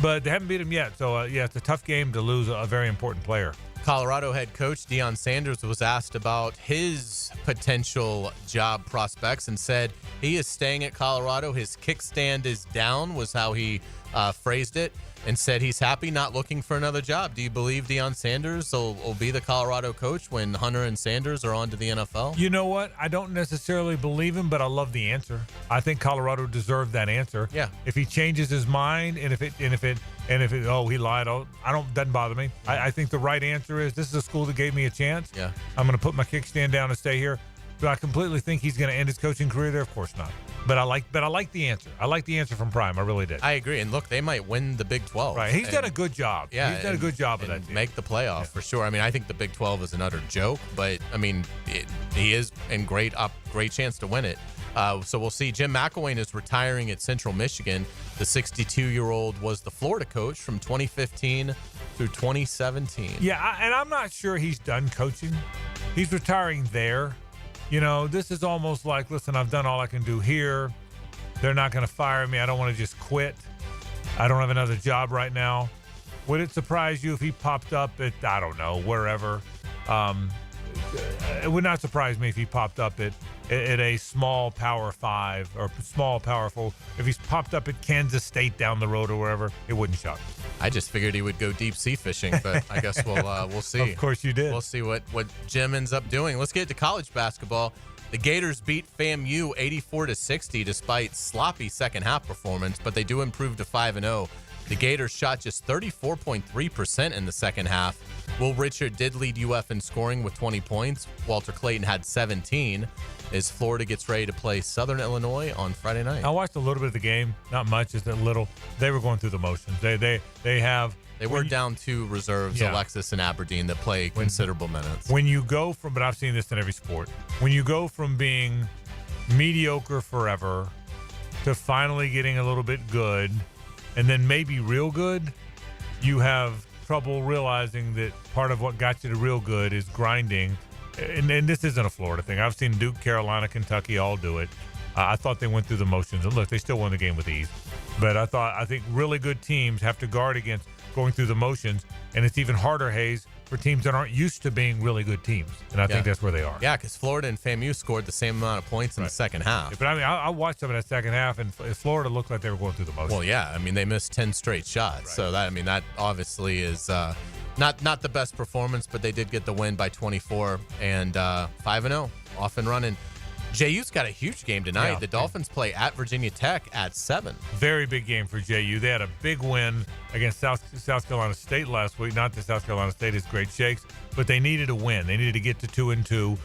but they haven't beat them yet. So, it's a tough game to lose a very important player. Colorado head coach Deion Sanders was asked about his potential job prospects and said he is staying at Colorado. His kickstand is down was how he phrased it, and said he's happy, not looking for another job. Do you believe Deion Sanders will be the Colorado coach when Hunter and Sanders are on to the NFL? You know what? I don't necessarily believe him, but I love the answer. I think Colorado deserved that answer. Yeah. If he changes his mind and if it he lied, doesn't bother me. I think the right answer is this is a school that gave me a chance. Yeah. I'm going to put my kickstand down and stay here. Do I completely think he's going to end his coaching career there? Of course not. But I like the answer. I like the answer from Prime. I really did. I agree. And look, they might win the Big 12. Right. He's done a good job. Yeah. He's done a good job of that team. Make the playoff for sure. I mean, I think the Big 12 is an utter joke, but I mean, he is in great chance to win it. So we'll see. Jim McElwain is retiring at Central Michigan. The 62-year-old was the Florida coach from 2015 through 2017. Yeah, and I'm not sure he's done coaching. He's retiring there. This is almost like, listen, I've done all I can do here. They're not going to fire me. I don't want to just quit. I don't have another job right now. Would it surprise you if he popped up at, I don't know, wherever? It would not surprise me if he popped up at a small Power 5 or small Power 4. If he's popped up at Kansas State down the road or wherever, it wouldn't shock me. I just figured he would go deep sea fishing, but I guess we'll see. Of course you did. We'll see what Jim ends up doing. Let's get to college basketball. The Gators beat FAMU 84-60 despite sloppy second half performance, but they do improve to 5-0. The Gators shot just 34.3% in the second half. Will Richard did lead UF in scoring with 20 points. Walter Clayton had 17 as Florida gets ready to play Southern Illinois on Friday night. I watched a little bit of the game, not much, just a little. They were going through the motions. They were down two reserves, Alexis and Aberdeen, that play considerable minutes. When you go from, but I've seen this in every sport, when you go from being mediocre forever to finally getting a little bit good and then maybe real good, you have trouble realizing that part of what got you to real good is grinding. And this isn't a Florida thing. I've seen Duke, Carolina, Kentucky all do it. I thought they went through the motions. And look, they still won the game with ease. But I think really good teams have to guard against going through the motions. And it's even harder, Hayes, for teams that aren't used to being really good teams. And I think that's where they are. Yeah, because Florida and FAMU scored the same amount of points in the second half. Yeah, but I mean, I watched some of that second half, and Florida looked like they were going through the motions. Well, yeah. I mean, they missed 10 straight shots. Right. So, that obviously is not the best performance, but they did get the win by 24 and 5-0, off and running. JU's got a huge game tonight. Yeah. The Dolphins play at Virginia Tech at 7. Very big game for JU. They had a big win against South Carolina State last week. Not that South Carolina State is great shakes, but they needed a win. They needed to get to 2-2.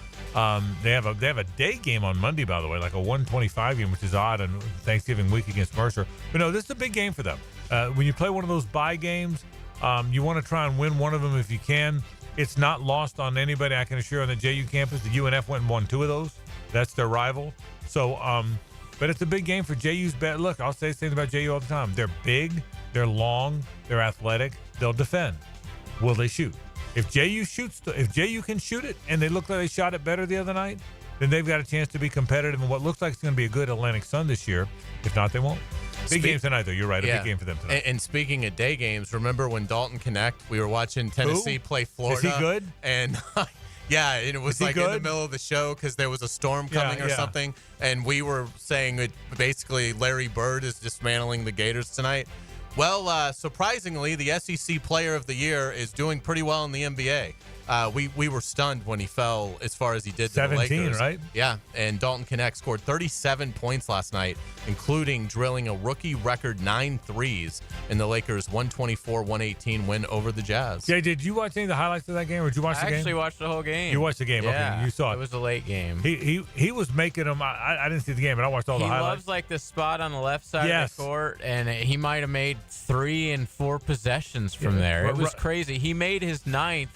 They have a day game on Monday, by the way, like a 1:25 game, which is odd on Thanksgiving week against Mercer. But no, this is a big game for them. When you play one of those bye games, you want to try and win one of them if you can. It's not lost on anybody, I can assure, on the JU campus. The UNF went and won 2 of those. That's their rival. So, but it's a big game for JU's bet. Look, I'll say the same about JU all the time. They're big, they're long, they're athletic. They'll defend. Will they shoot? If JU can shoot it, and they look like they shot it better the other night, then they've got a chance to be competitive in what looks like it's going to be a good Atlantic Sun this year. If not, they won't. Big games tonight, though. You're right. A big game for them tonight. And speaking of day games, remember when Dalton Connect, we were watching Tennessee play Florida? Is he good? And yeah, and it was like in the middle of the show because there was a storm coming or something. And we were saying that basically Larry Bird is dismantling the Gators tonight. Well, surprisingly, the SEC Player of the Year is doing pretty well in the NBA. We were stunned when he fell as far as he did to the 17, Lakers. right? Yeah, and Dalton Connect scored 37 points last night, including drilling a rookie record 9 threes in the Lakers' 124-118 win over the Jazz. Jay, did you watch any of the highlights of that game, or did you watch the game? I actually watched the whole game. You watched the game? Yeah, okay, you saw it. It was a late game. He was making them. I didn't see the game, but I watched all the highlights. He loves like the spot on the left side of the court, and he might have made 3 and 4 possessions from there. It was crazy. He made his 9th.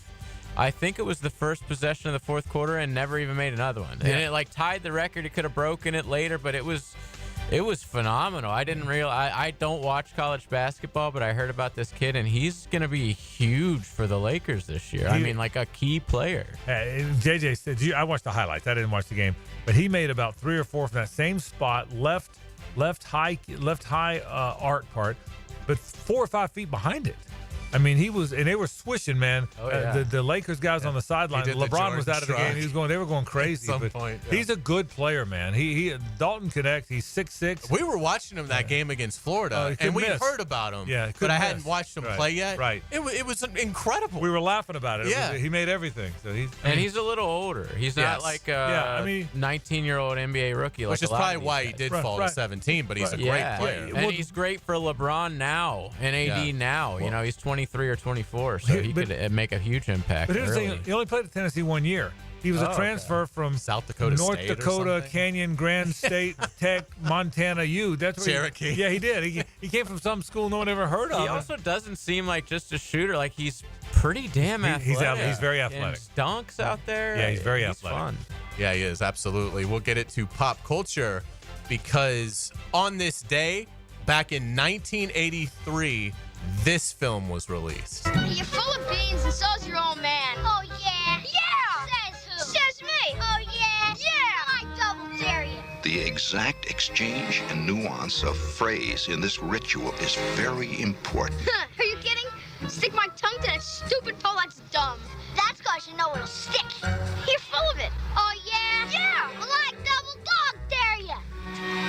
I think it was the first possession of the fourth quarter and never even made another one. And it like tied the record. He could have broken it later, but it was phenomenal. I didn't realize. I don't watch college basketball, but I heard about this kid, and he's going to be huge for the Lakers this year. I mean, like a key player. JJ said, I watched the highlights. I didn't watch the game, but he made about 3 or 4 from that same spot, left high arc part, but 4 or 5 feet behind it. I mean, and they were swishing, man. Oh, yeah. The Lakers guys on the sideline. LeBron was out of the game. They were going crazy. At some point, he's a good player, man. He Dalton Connect. He's 6'6". We were watching him that game against Florida, and we heard about him. Yeah, but I hadn't watched him play yet. Right. It was incredible. We were laughing about it. Yeah. He made everything. So he's a little older. He's not like a 19-year-old NBA rookie. Which is probably why he did fall to 17, but he's a great player. And he's great for LeBron now and AD now. You know, he's 23 or 24. So he could make a huge impact. But here's the thing: he only played at Tennessee 1 year. He was a transfer from South Dakota, North State Dakota, Canyon, Grand State, Tech, Montana U. That's where Cherokee. He did. He came from some school no one ever heard of. He also doesn't seem like just a shooter. Like he's pretty damn athletic. He's very athletic. And dunks out there. Yeah, he's very athletic. Fun. Yeah, he is absolutely. We'll get it to pop culture because on this day, back in 1983. This film was released. You're full of beans and so's your old man. Oh, yeah. Yeah! Says who? Says me. Oh, yeah. Yeah! I double dare you. The exact exchange and nuance of phrase in this ritual is very important. Are you kidding? Stick my tongue to that stupid pole, that's dumb. That's cause you know it'll stick. You're full of it. Oh, yeah? Yeah! Well, I double dog dare you.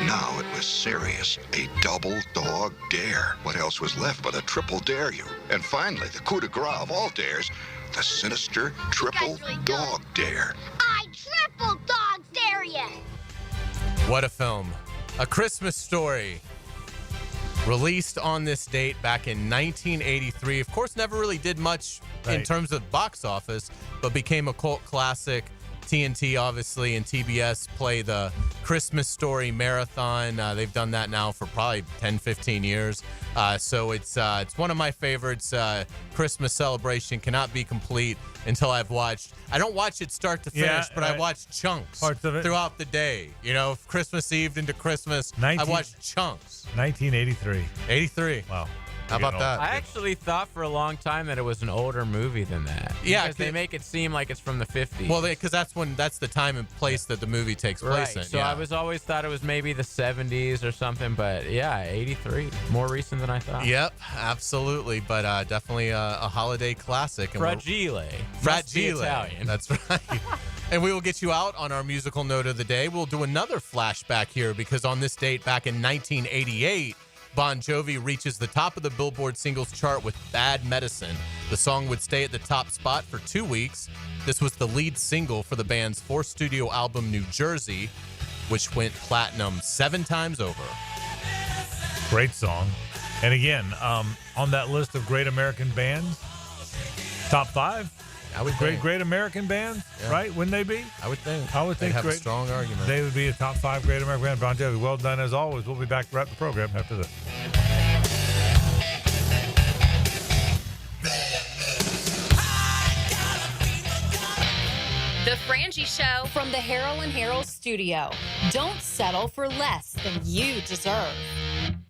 Now it was serious. A double dog dare. What else was left but a triple dare you? And finally, the coup de grace of all dares, the sinister triple dog dare. I triple dog dare you. What a film. A Christmas Story. Released on this date back in 1983. Of course, never really did much in terms of box office, but became a cult classic. TNT, obviously, and TBS play the Christmas Story marathon. They've done that now for probably 10, 15 years. So it's one of my favorites. Christmas celebration cannot be complete until I don't watch it start to finish, but I watch chunks parts of it throughout the day. You know, Christmas Eve into Christmas, I watch chunks. 1983. 83. Wow. How about that? I actually thought for a long time that it was an older movie than that. Yeah, because they make it seem like it's from the 50s. Well, because that's the time and place that the movie takes place in. So I was always thought it was maybe the 70s or something, but yeah, 83, more recent than I thought. Yep, absolutely, but definitely a holiday classic. Fragile. Italian. That's right. And we will get you out on our musical note of the day. We'll do another flashback here because on this date back in 1988. Bon Jovi reaches the top of the Billboard singles chart with Bad Medicine. The song would stay at the top spot for 2 weeks. This was the lead single for the band's 4th studio album, New Jersey, which went platinum 7 times over. Great song. And again, on that list of great American bands, top 5. I would think. Great American bands, right? Wouldn't they be? I would think. They'd have a strong argument. They would be a top 5 great American band. Bon Jovi, well done as always. We'll be back to wrap the program after this. The Frangie Show from the Harold and Harold studio. Don't settle for less than you deserve.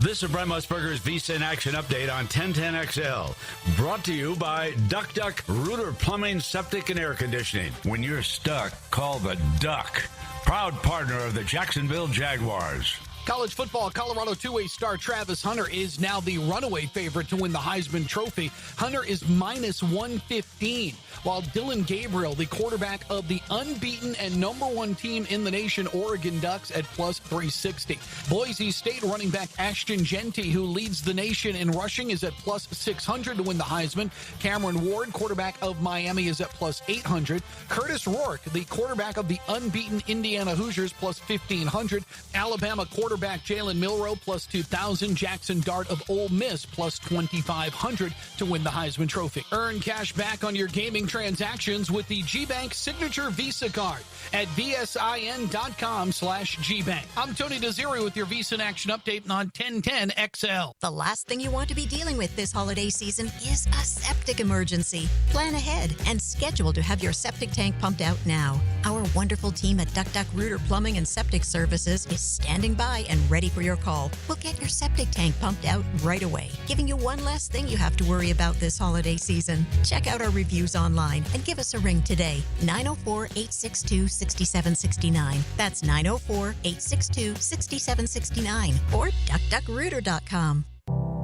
This is Brent Musburger's Visa in Action update on 1010XL. Brought to you by Duck Duck Rooter Plumbing, Septic, and Air Conditioning. When you're stuck, call the Duck. Proud partner of the Jacksonville Jaguars. College football, Colorado two-way star Travis Hunter is now the runaway favorite to win the Heisman Trophy. Hunter is minus 115, while Dylan Gabriel, the quarterback of the unbeaten and number one team in the nation, Oregon Ducks, at plus 360. Boise State running back Ashton Genty, who leads the nation in rushing, is at plus 600 to win the Heisman. Cameron Ward, quarterback of Miami, is at plus 800. Curtis Rourke, the quarterback of the unbeaten Indiana Hoosiers, plus 1,500. Alabama quarterback Jalen Milroe, plus 2,000. Jackson Dart of Ole Miss, plus 2,500 to win the Heisman Trophy. Earn cash back on your gaming transactions with the GBank Signature Visa Card at vsin.com/GBank. I'm Tony Desiri with your Visa in Action update on 1010XL. The last thing you want to be dealing with this holiday season is a septic emergency. Plan ahead and schedule to have your septic tank pumped out now. Our wonderful team at Duck Duck Rooter Plumbing and Septic Services is standing by and ready for your call. We'll get your septic tank pumped out right away, giving you one less thing you have to worry about this holiday season. Check out our reviews online and give us a ring today. 904-862-6769. That's 904-862-6769 or duckduckrooter.com.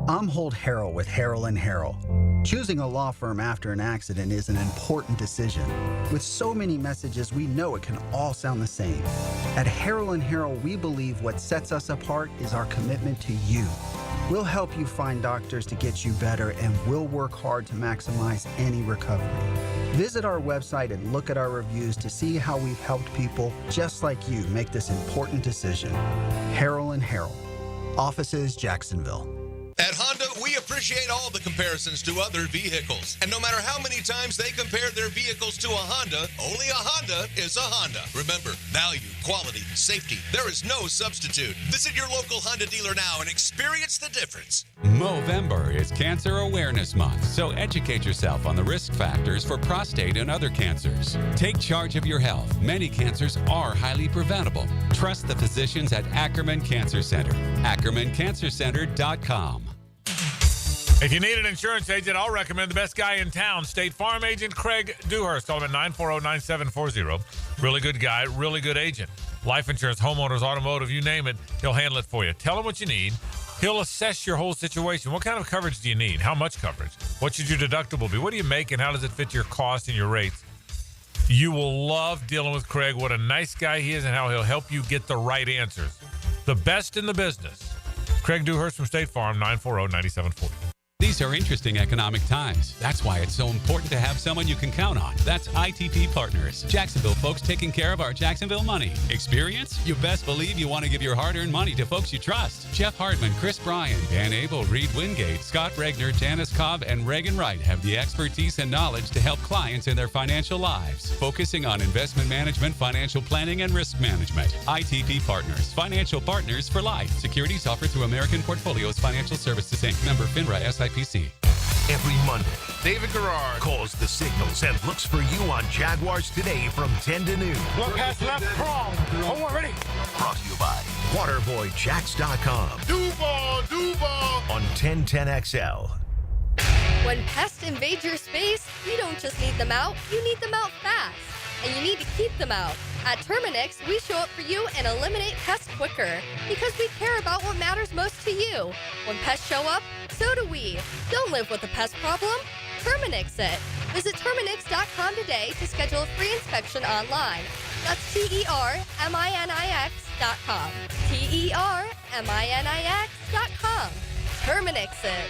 I'm Holt Harrell with Harrell & Harrell. Choosing a law firm after an accident is an important decision. With so many messages, we know it can all sound the same. At Harrell & Harrell, we believe what sets us apart is our commitment to you. We'll help you find doctors to get you better, and we'll work hard to maximize any recovery. Visit our website and look at our reviews to see how we've helped people just like you make this important decision. Harrell & Harrell. Offices, Jacksonville. At Honda, we appreciate all the comparisons to other vehicles. And no matter how many times they compare their vehicles to a Honda, only a Honda is a Honda. Remember, value, quality, safety, there is no substitute. Visit your local Honda dealer now and experience the difference. Movember is Cancer Awareness Month, so educate yourself on the risk factors for prostate and other cancers. Take charge of your health. Many cancers are highly preventable. Trust the physicians at Ackerman Cancer Center. AckermanCancerCenter.com. If you need an insurance agent, I'll recommend the best guy in town, State Farm agent Craig Dewhurst. Call him at 940-9740. Really good guy, really good agent. Life insurance, homeowners, automotive, you name it, he'll handle it for you. Tell him what you need. He'll assess your whole situation. What kind of coverage do you need? How much coverage? What should your deductible be? What do you make, and how does it fit your cost and your rates? You will love dealing with Craig. What a nice guy he is, and how he'll help you get the right answers. The best in the business. Craig Dewhurst from State Farm, 940-9740. These are interesting economic times. That's why it's so important to have someone you can count on. That's ITP Partners. Jacksonville folks taking care of our Jacksonville money. Experience? You best believe you want to give your hard-earned money to folks you trust. Jeff Hartman, Chris Bryan, Dan Abel, Reed Wingate, Scott Regner, Janice Cobb, and Reagan Wright have the expertise and knowledge to help clients in their financial lives, focusing on investment management, financial planning, and risk management. ITP Partners. Financial partners for life. Securities offered through American Portfolios Financial Services, Inc. Member FINRA SIPC. Every Monday, David Garrard calls the signals and looks for you on Jaguars Today from 10 to noon. Look past left prong. Oh, ready. Brought to you by WaterboyJacks.com. Duval. On 1010XL. When pests invade your space, you don't just need them out, you need them out fast. And you need to keep them out. At Terminix, we show up for you and eliminate pests quicker because we care about what matters most to you. When pests show up, so do we. Don't live with a pest problem. Terminix it. Visit Terminix.com today to schedule a free inspection online. That's TERMINIX.com. TERMINIX.com. Terminix it.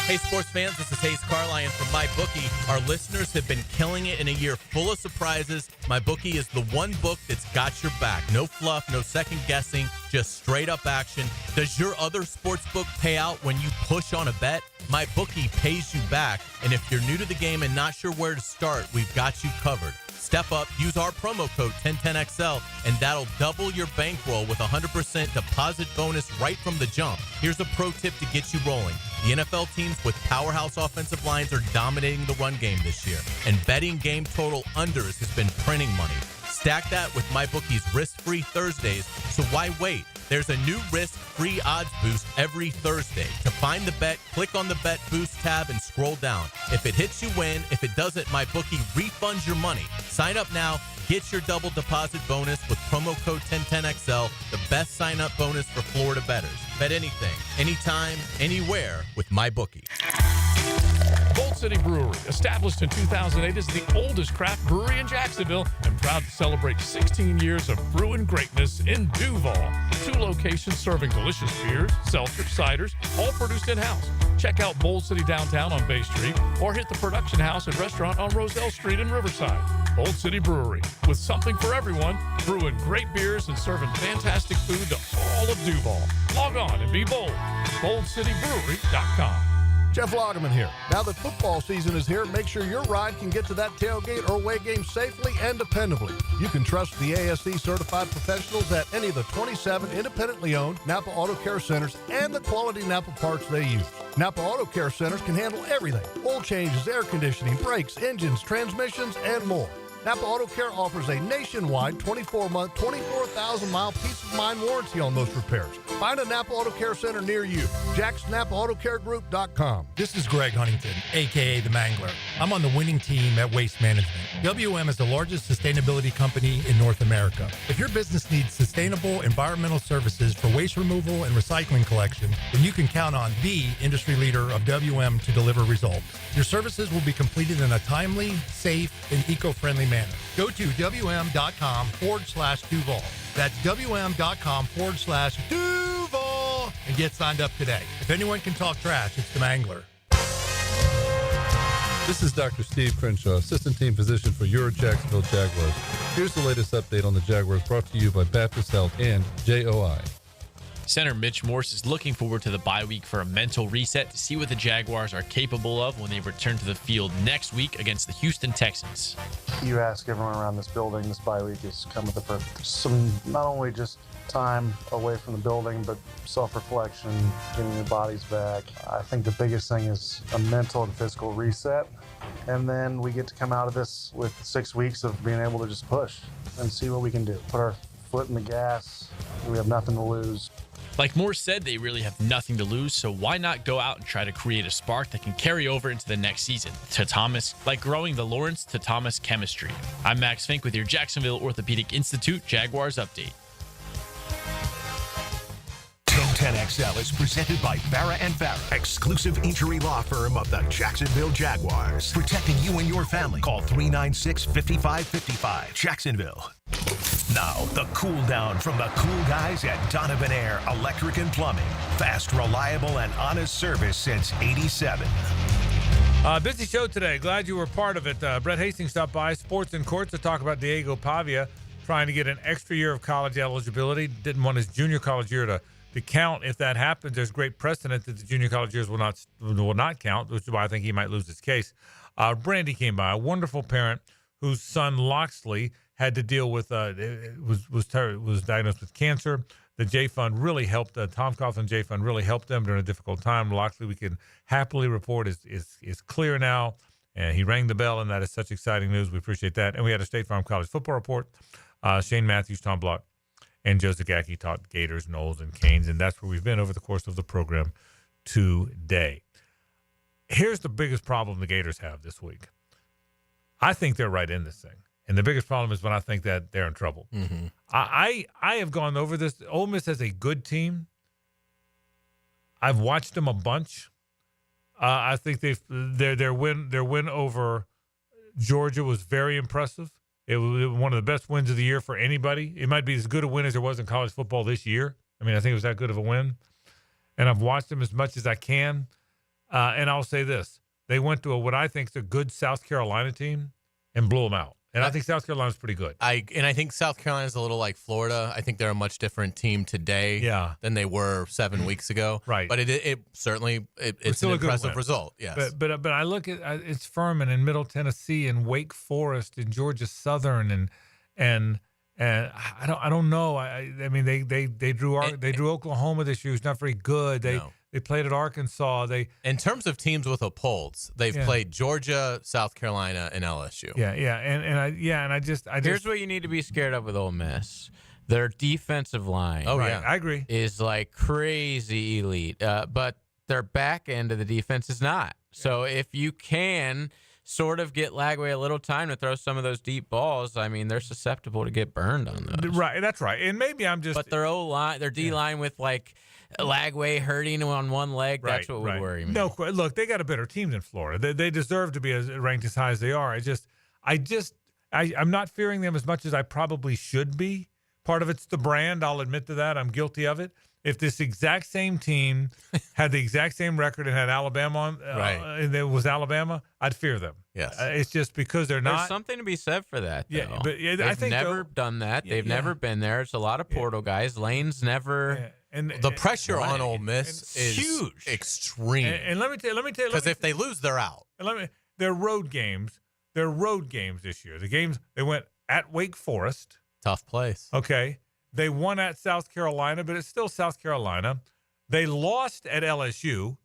Hey, sports fans, this is Hays Carlyon from MyBookie. Our listeners have been killing it in a year full of surprises. MyBookie is the one book that's got your back. No fluff, no second guessing, just straight up action. Does your other sports book pay out when you push on a bet? MyBookie pays you back. And if you're new to the game and not sure where to start, we've got you covered. Step up, use our promo code 1010XL, and that'll double your bankroll with a 100% deposit bonus right from the jump. Here's a pro tip to get you rolling. The NFL teams with powerhouse offensive lines are dominating the run game this year, and betting game total unders has been printing money. Stack that with MyBookie's risk-free Thursdays, so why wait? There's a new risk-free odds boost every Thursday. To find the bet, click on the Bet Boost tab and scroll down. If it hits, you win. If it doesn't, MyBookie refunds your money. Sign up now. Get your double deposit bonus with promo code 1010XL, the best sign-up bonus for Florida bettors. Bet anything, anytime, anywhere with MyBookie. Gold City Brewery, established in 2008, is the oldest craft brewery in Jacksonville and proud to celebrate 16 years of brewing greatness in Duval. 2 locations serving delicious beers, seltzers, ciders, all produced in-house. Check out Bold City downtown on Bay Street or hit the production house and restaurant on Roselle Street in Riverside. Bold City Brewery, with something for everyone, brewing great beers and serving fantastic food to all of Duval. Log on and be bold. BoldCityBrewery.com. Jeff Lagerman here. Now that football season is here, make sure your ride can get to that tailgate or away game safely and dependably. You can trust the ASE certified professionals at any of the 27 independently owned Napa Auto Care Centers and the quality Napa parts they use. Napa Auto Care Centers can handle everything: oil changes, air conditioning, brakes, engines, transmissions, and more. Napa Auto Care offers a nationwide 24-month, 24,000-mile peace-of-mind warranty on most repairs. Find a Napa Auto Care Center near you. JacksNapaAutoCareGroup.com. This is Greg Huntington, a.k.a. The Mangler. I'm on the winning team at Waste Management. WM is the largest sustainability company in North America. If your business needs sustainable environmental services for waste removal and recycling collection, then you can count on the industry leader of WM to deliver results. Your services will be completed in a timely, safe, and eco-friendly manner. Go to WM.com/Duval. That's WM.com/Duval and get signed up today. If anyone can talk trash, it's the Mangler. This is Dr. Steve Crenshaw, Assistant Team Physician for your Jacksonville Jaguars. Here's the latest update on the Jaguars, brought to you by Baptist Health and JOI. Center Mitch Morse is looking forward to the bye week for a mental reset to see what the Jaguars are capable of when they return to the field next week against the Houston Texans. You ask everyone around this building, this bye week has come with some not only just time away from the building, but self-reflection, getting your bodies back. I think the biggest thing is a mental and physical reset. And then we get to come out of this with 6 weeks of being able to just push and see what we can do. Put our foot in the gas. We have nothing to lose. Like Moore said, they really have nothing to lose, so why not go out and try to create a spark that can carry over into the next season? To Thomas, like growing the Lawrence to Thomas chemistry. I'm Max Fink with your Jacksonville Orthopedic Institute Jaguars Update. 1010XL is presented by Farah & Farah, exclusive injury law firm of the Jacksonville Jaguars. Protecting you and your family. Call 396-5555. Jacksonville. Now, the cool down from the cool guys at Donovan Air Electric and Plumbing. Fast, reliable, and honest service since '87. Busy show today. Glad you were part of it. Brett Hastings stopped by Sports and Courts to talk about Diego Pavia trying to get an extra year of college eligibility. Didn't want his junior college year to count. If that happens, there's great precedent that the junior college years will not count, which is why I think he might lose his case. Brandy came by, a wonderful parent whose son Loxley had to deal with was diagnosed with cancer. The J Fund really helped. Tom Coughlin J Fund really helped them during a difficult time. Loxley, we can happily report, is clear now, and he rang the bell, and that is such exciting news. We appreciate that. And we had a State Farm College football report. Shane Matthews, Tom Block, and Joe Zagacki taught Gators, Knowles, and Canes, and that's where we've been over the course of the program today. Here's the biggest problem the Gators have this week. I think they're right in this thing. And the biggest problem is when I think that they're in trouble. Mm-hmm. I have gone over this. Ole Miss has a good team. I've watched them a bunch. I think their win over Georgia was very impressive. It was one of the best wins of the year for anybody. It might be as good a win as there was in college football this year. I mean, I think it was that good of a win. And I've watched them as much as I can. And I'll say this. They went to what I think is a good South Carolina team and blew them out. And I think South Carolina's pretty good. I think South Carolina's a little like Florida. I think they're a much different team today than they were 7 weeks ago. Right. But it certainly it's an impressive result. Yes. But I look at it's Furman and Middle Tennessee and Wake Forest and Georgia Southern and I don't know. I mean they drew Oklahoma this year. Who's not very good. They played at Arkansas. In terms of teams with a pulse, they've played Georgia, South Carolina, and LSU. And I just here's what you need to be scared of with Ole Miss. Their defensive line. Oh, yeah. I agree. Is like crazy elite. But their back end of the defense is not. So if you can sort of get Lagway a little time to throw some of those deep balls, I mean, they're susceptible to get burned on those. Right, that's right. And maybe I'm just... But their O-line, their D-line with, like, Lagway hurting on one leg, that's what would worry me. No, look, they got a better team than Florida. They deserve to be ranked as high as they are. I'm not fearing them as much as I probably should be. Part of it's the brand. I'll admit to that. I'm guilty of it. If this exact same team had the exact same record and had Alabama on, and it was Alabama, I'd fear them. Yes. It's just because they're not. There's something to be said for that, though. Yeah, but they've I think never done that. They've never been there. It's a lot of portal guys. Lane's never. Yeah. And the pressure on Ole Miss is huge, extreme. And let me tell you, because if they lose, they're out. Their road games this year. The games they went at Wake Forest, tough place. Okay, they won at South Carolina, but it's still South Carolina. They lost at LSU,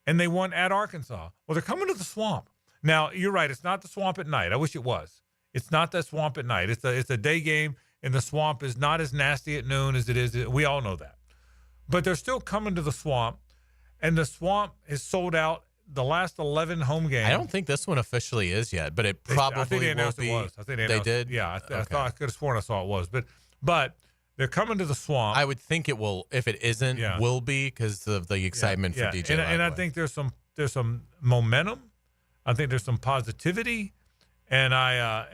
and they won at Arkansas. Well, they're coming to the Swamp now. You're right; it's not the Swamp at night. I wish it was. It's not the Swamp at night. It's a day game, and the Swamp is not as nasty at noon as it is. We all know that. But they're still coming to the Swamp, and the Swamp is sold out the last 11 home games. I don't think this one officially is yet, but it probably I think they will announced be. It was. I think they announced did? Yeah, I thought I could have sworn I saw it was. But they're coming to the Swamp. I would think it will. If it isn't, will be because of the excitement for DJ. And I think there's some momentum. I think there's some positivity. And I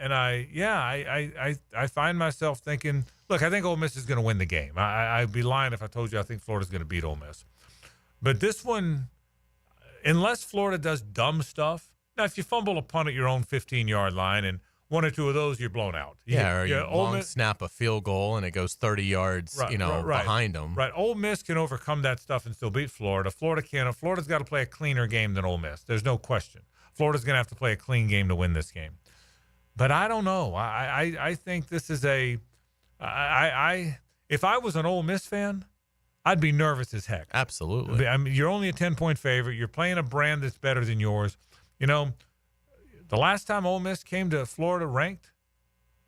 find myself thinking, look, I think Ole Miss is going to win the game. I'd be lying if I told you I think Florida's going to beat Ole Miss. But this one, unless Florida does dumb stuff, now if you fumble a punt at your own 15-yard line and one or two of those, you're blown out. Or you long snap a field goal and it goes 30 yards, behind them. Right. Ole Miss can overcome that stuff and still beat Florida. Florida can't. Florida's got to play a cleaner game than Ole Miss. There's no question. Florida's going to have to play a clean game to win this game. But I don't know. I think this is if I was an Ole Miss fan, I'd be nervous as heck. Absolutely. I mean, you're only a 10-point favorite. You're playing a brand that's better than yours. You know, the last time Ole Miss came to Florida ranked,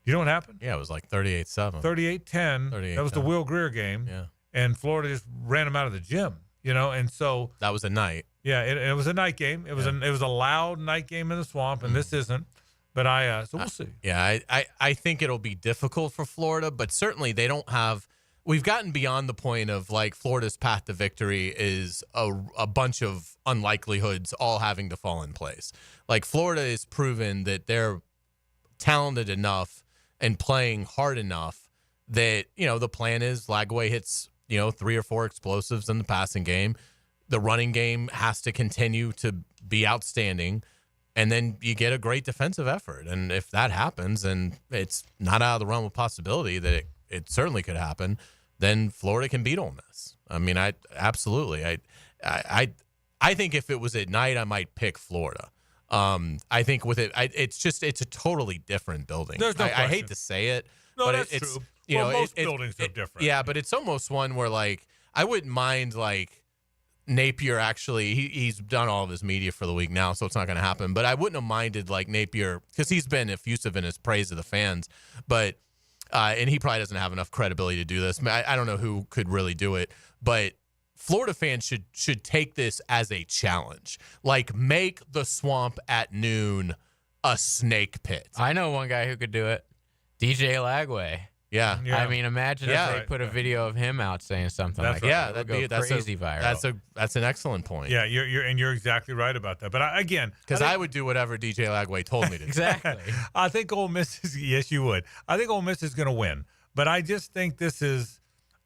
you know what happened? Yeah, it was like 38-7. 38-10. That was the Will Greer game. Yeah. And Florida just ran them out of the gym, and so. That was a night. Yeah, it was a night game. It was a loud night game in the Swamp, and this isn't. But so we'll see. Yeah, I think it'll be difficult for Florida, but certainly they don't have – we've gotten beyond the point of, like, Florida's path to victory is a bunch of unlikelihoods all having to fall in place. Like, Florida is proven that they're talented enough and playing hard enough that, the plan is Lagway hits, 3 or 4 explosives in the passing game. The running game has to continue to be outstanding. And then you get a great defensive effort. And if that happens, and it's not out of the realm of possibility that it certainly could happen, then Florida can beat Ole Miss. I mean, I think if it was at night, I might pick Florida. I think with it, it's a totally different building. There's no question. I hate to say it, but that's it's true. Most buildings are different. Yeah, but it's almost one where, like, I wouldn't mind, like, Napier actually, he's done all of his media for the week now, so it's not going to happen. But I wouldn't have minded, like, Napier, because he's been effusive in his praise of the fans. But and he probably doesn't have enough credibility to do this. I don't know who could really do it. But Florida fans should take this as a challenge. Like, make the Swamp at noon a snake pit. I know one guy who could do it. DJ Lagway. Yeah. I mean, imagine if they put a video of him out saying something like that. That'd be viral. That's an excellent point. Yeah, you're exactly right about that. But I would do whatever DJ Lagway told me to do. Exactly. I think Ole Miss is, yes, you would. I think Ole Miss is going to win. But I just think this is,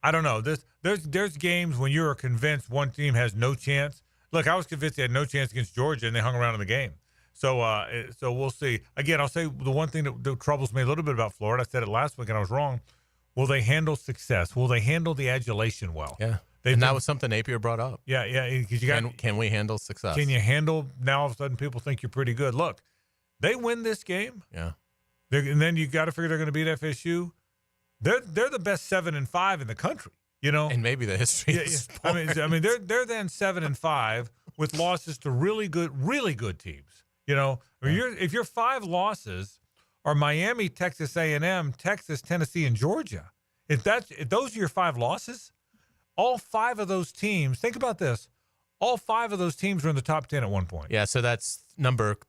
I don't know. There's games when you're convinced one team has no chance. Look, I was convinced they had no chance against Georgia, and they hung around in the game. So we'll see. Again, I'll say the one thing that troubles me a little bit about Florida, I said it last week and I was wrong. Will they handle success? Will they handle the adulation well? Yeah. That was something Napier brought up. Yeah. Can we handle success? Can you handle, now all of a sudden people think you're pretty good. Look, they win this game. Yeah. And then you got to figure they're going to beat FSU. They're the best 7-5 in the country, And maybe the history of sport. I mean they're then 7-5 with losses to really good teams. If your 5 losses are Miami, Texas A&M, Texas, Tennessee, and Georgia, If those are your 5 losses, all 5 of those teams, think about this, all 5 of those teams were in the top 10 at one point. Yeah, so that's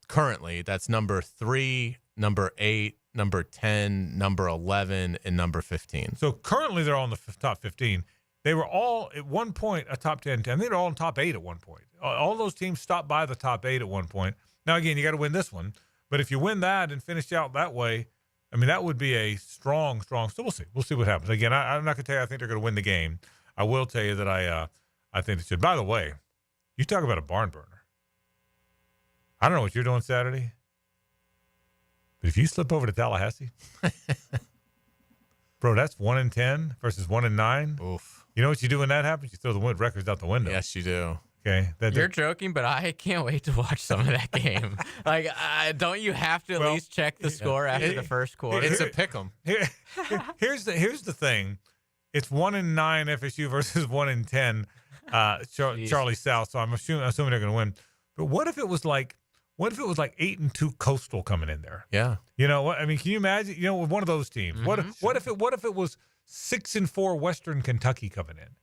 currently, that's number 3, number 8, number 10, number 11, and number 15. So currently they're all in the top 15. They were all at one point a top 10 team. They were all in top 8 at one point. All those teams stopped by the top 8 at one point. Now, again, you got to win this one. But if you win that and finish out that way, I mean, that would be a strong. So we'll see. We'll see what happens. Again, I'm not going to tell you I think they're going to win the game. I will tell you that I think they should. By the way, you talk about a barn burner. I don't know what you're doing Saturday, but if you slip over to Tallahassee, bro, that's 1-10 versus 1-9. Oof. You know what you do when that happens? You throw the records out the window. Yes, you do. Okay. You're joking, but I can't wait to watch some of that game. Like, don't you have to at least check the score after the first quarter? It's a pick 'em. Here's the thing. It's 1-9 FSU versus 1-10 Charlie South. So I'm assuming they're going to win. But what if it was like 8-2 Coastal coming in there? Yeah. You know what? I mean, can you imagine? You know, with one of those teams. Mm-hmm. What if it was 6-4 Western Kentucky coming in?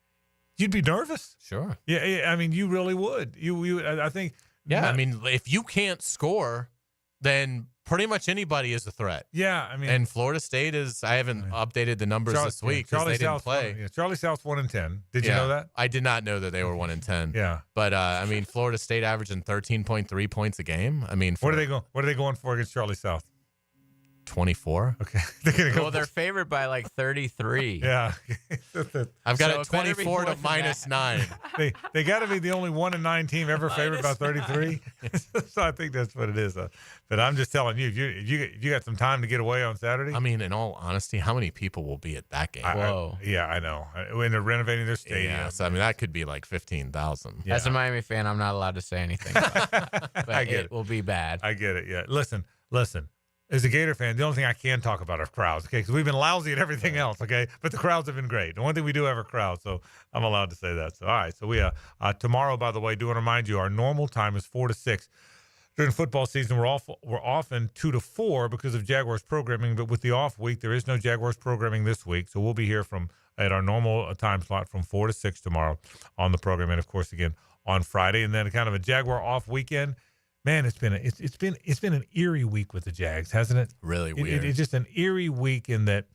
You'd be nervous. Sure. Yeah. I mean, you really would. I think. Yeah. I mean, if you can't score, then pretty much anybody is a threat. Yeah. I mean, and Florida State is. I haven't updated the numbers this week because they didn't play. Charlie South's 1-10. Did you know that? I did not know that they were 1-10. Yeah. But I mean, Florida State averaging 13.3 points a game. I mean, what are they going for against Charlie South? 24. Okay. They're gonna go. Well, they're favored by like 33. Yeah. I've got it 24 to -9. They got to be the only 1-9 team ever favored by 33. So I think that's what it is. But I'm just telling you, if you got some time to get away on Saturday. I mean, in all honesty, how many people will be at that game? Whoa. I know. When they're renovating their stadium. Yeah, so I mean, that could be like 15,000. Yeah. As a Miami fan, I'm not allowed to say anything. But I get it will be bad. I get it. Yeah. Listen. As a Gator fan, the only thing I can talk about are crowds, okay? Because we've been lousy at everything else, okay? But the crowds have been great. The one thing we do have are crowds, so I'm allowed to say that. So, all right. So we tomorrow, by the way, do want to remind you, our normal time is 4 to 6. During football season, we're often 2 to 4 because of Jaguars programming. But with the off week, there is no Jaguars programming this week. So we'll be here at our normal time slot from 4 to 6 tomorrow on the program, and of course again on Friday, and then kind of a Jaguar off weekend. Man, it's been an eerie week with the Jags, hasn't it? Really weird. It's just an eerie week in that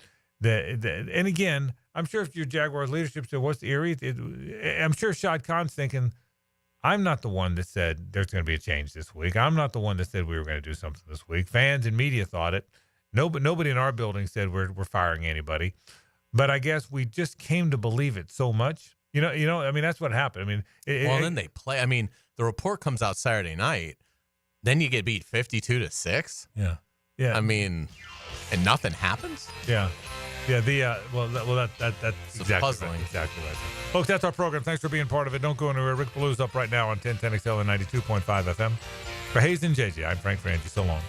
and again, I'm sure if your Jaguars leadership said, what's the eerie? I'm sure Shad Khan's thinking, I'm not the one that said there's going to be a change this week. I'm not the one that said we were going to do something this week. Fans and media thought it. Nobody in our building said we're firing anybody. But I guess we just came to believe it so much. You know. I mean, that's what happened. I mean, then they play. I mean, the report comes out Saturday night. Then you get beat 52-6. Yeah. I mean, and nothing happens. Yeah. That's exactly puzzling. Right. Exactly right. Folks, that's our program. Thanks for being part of it. Don't go anywhere. Rick Ballew's up right now on 1010 XL and 92.5 FM. For Hays and JJ, I'm Frank Frangie. So long.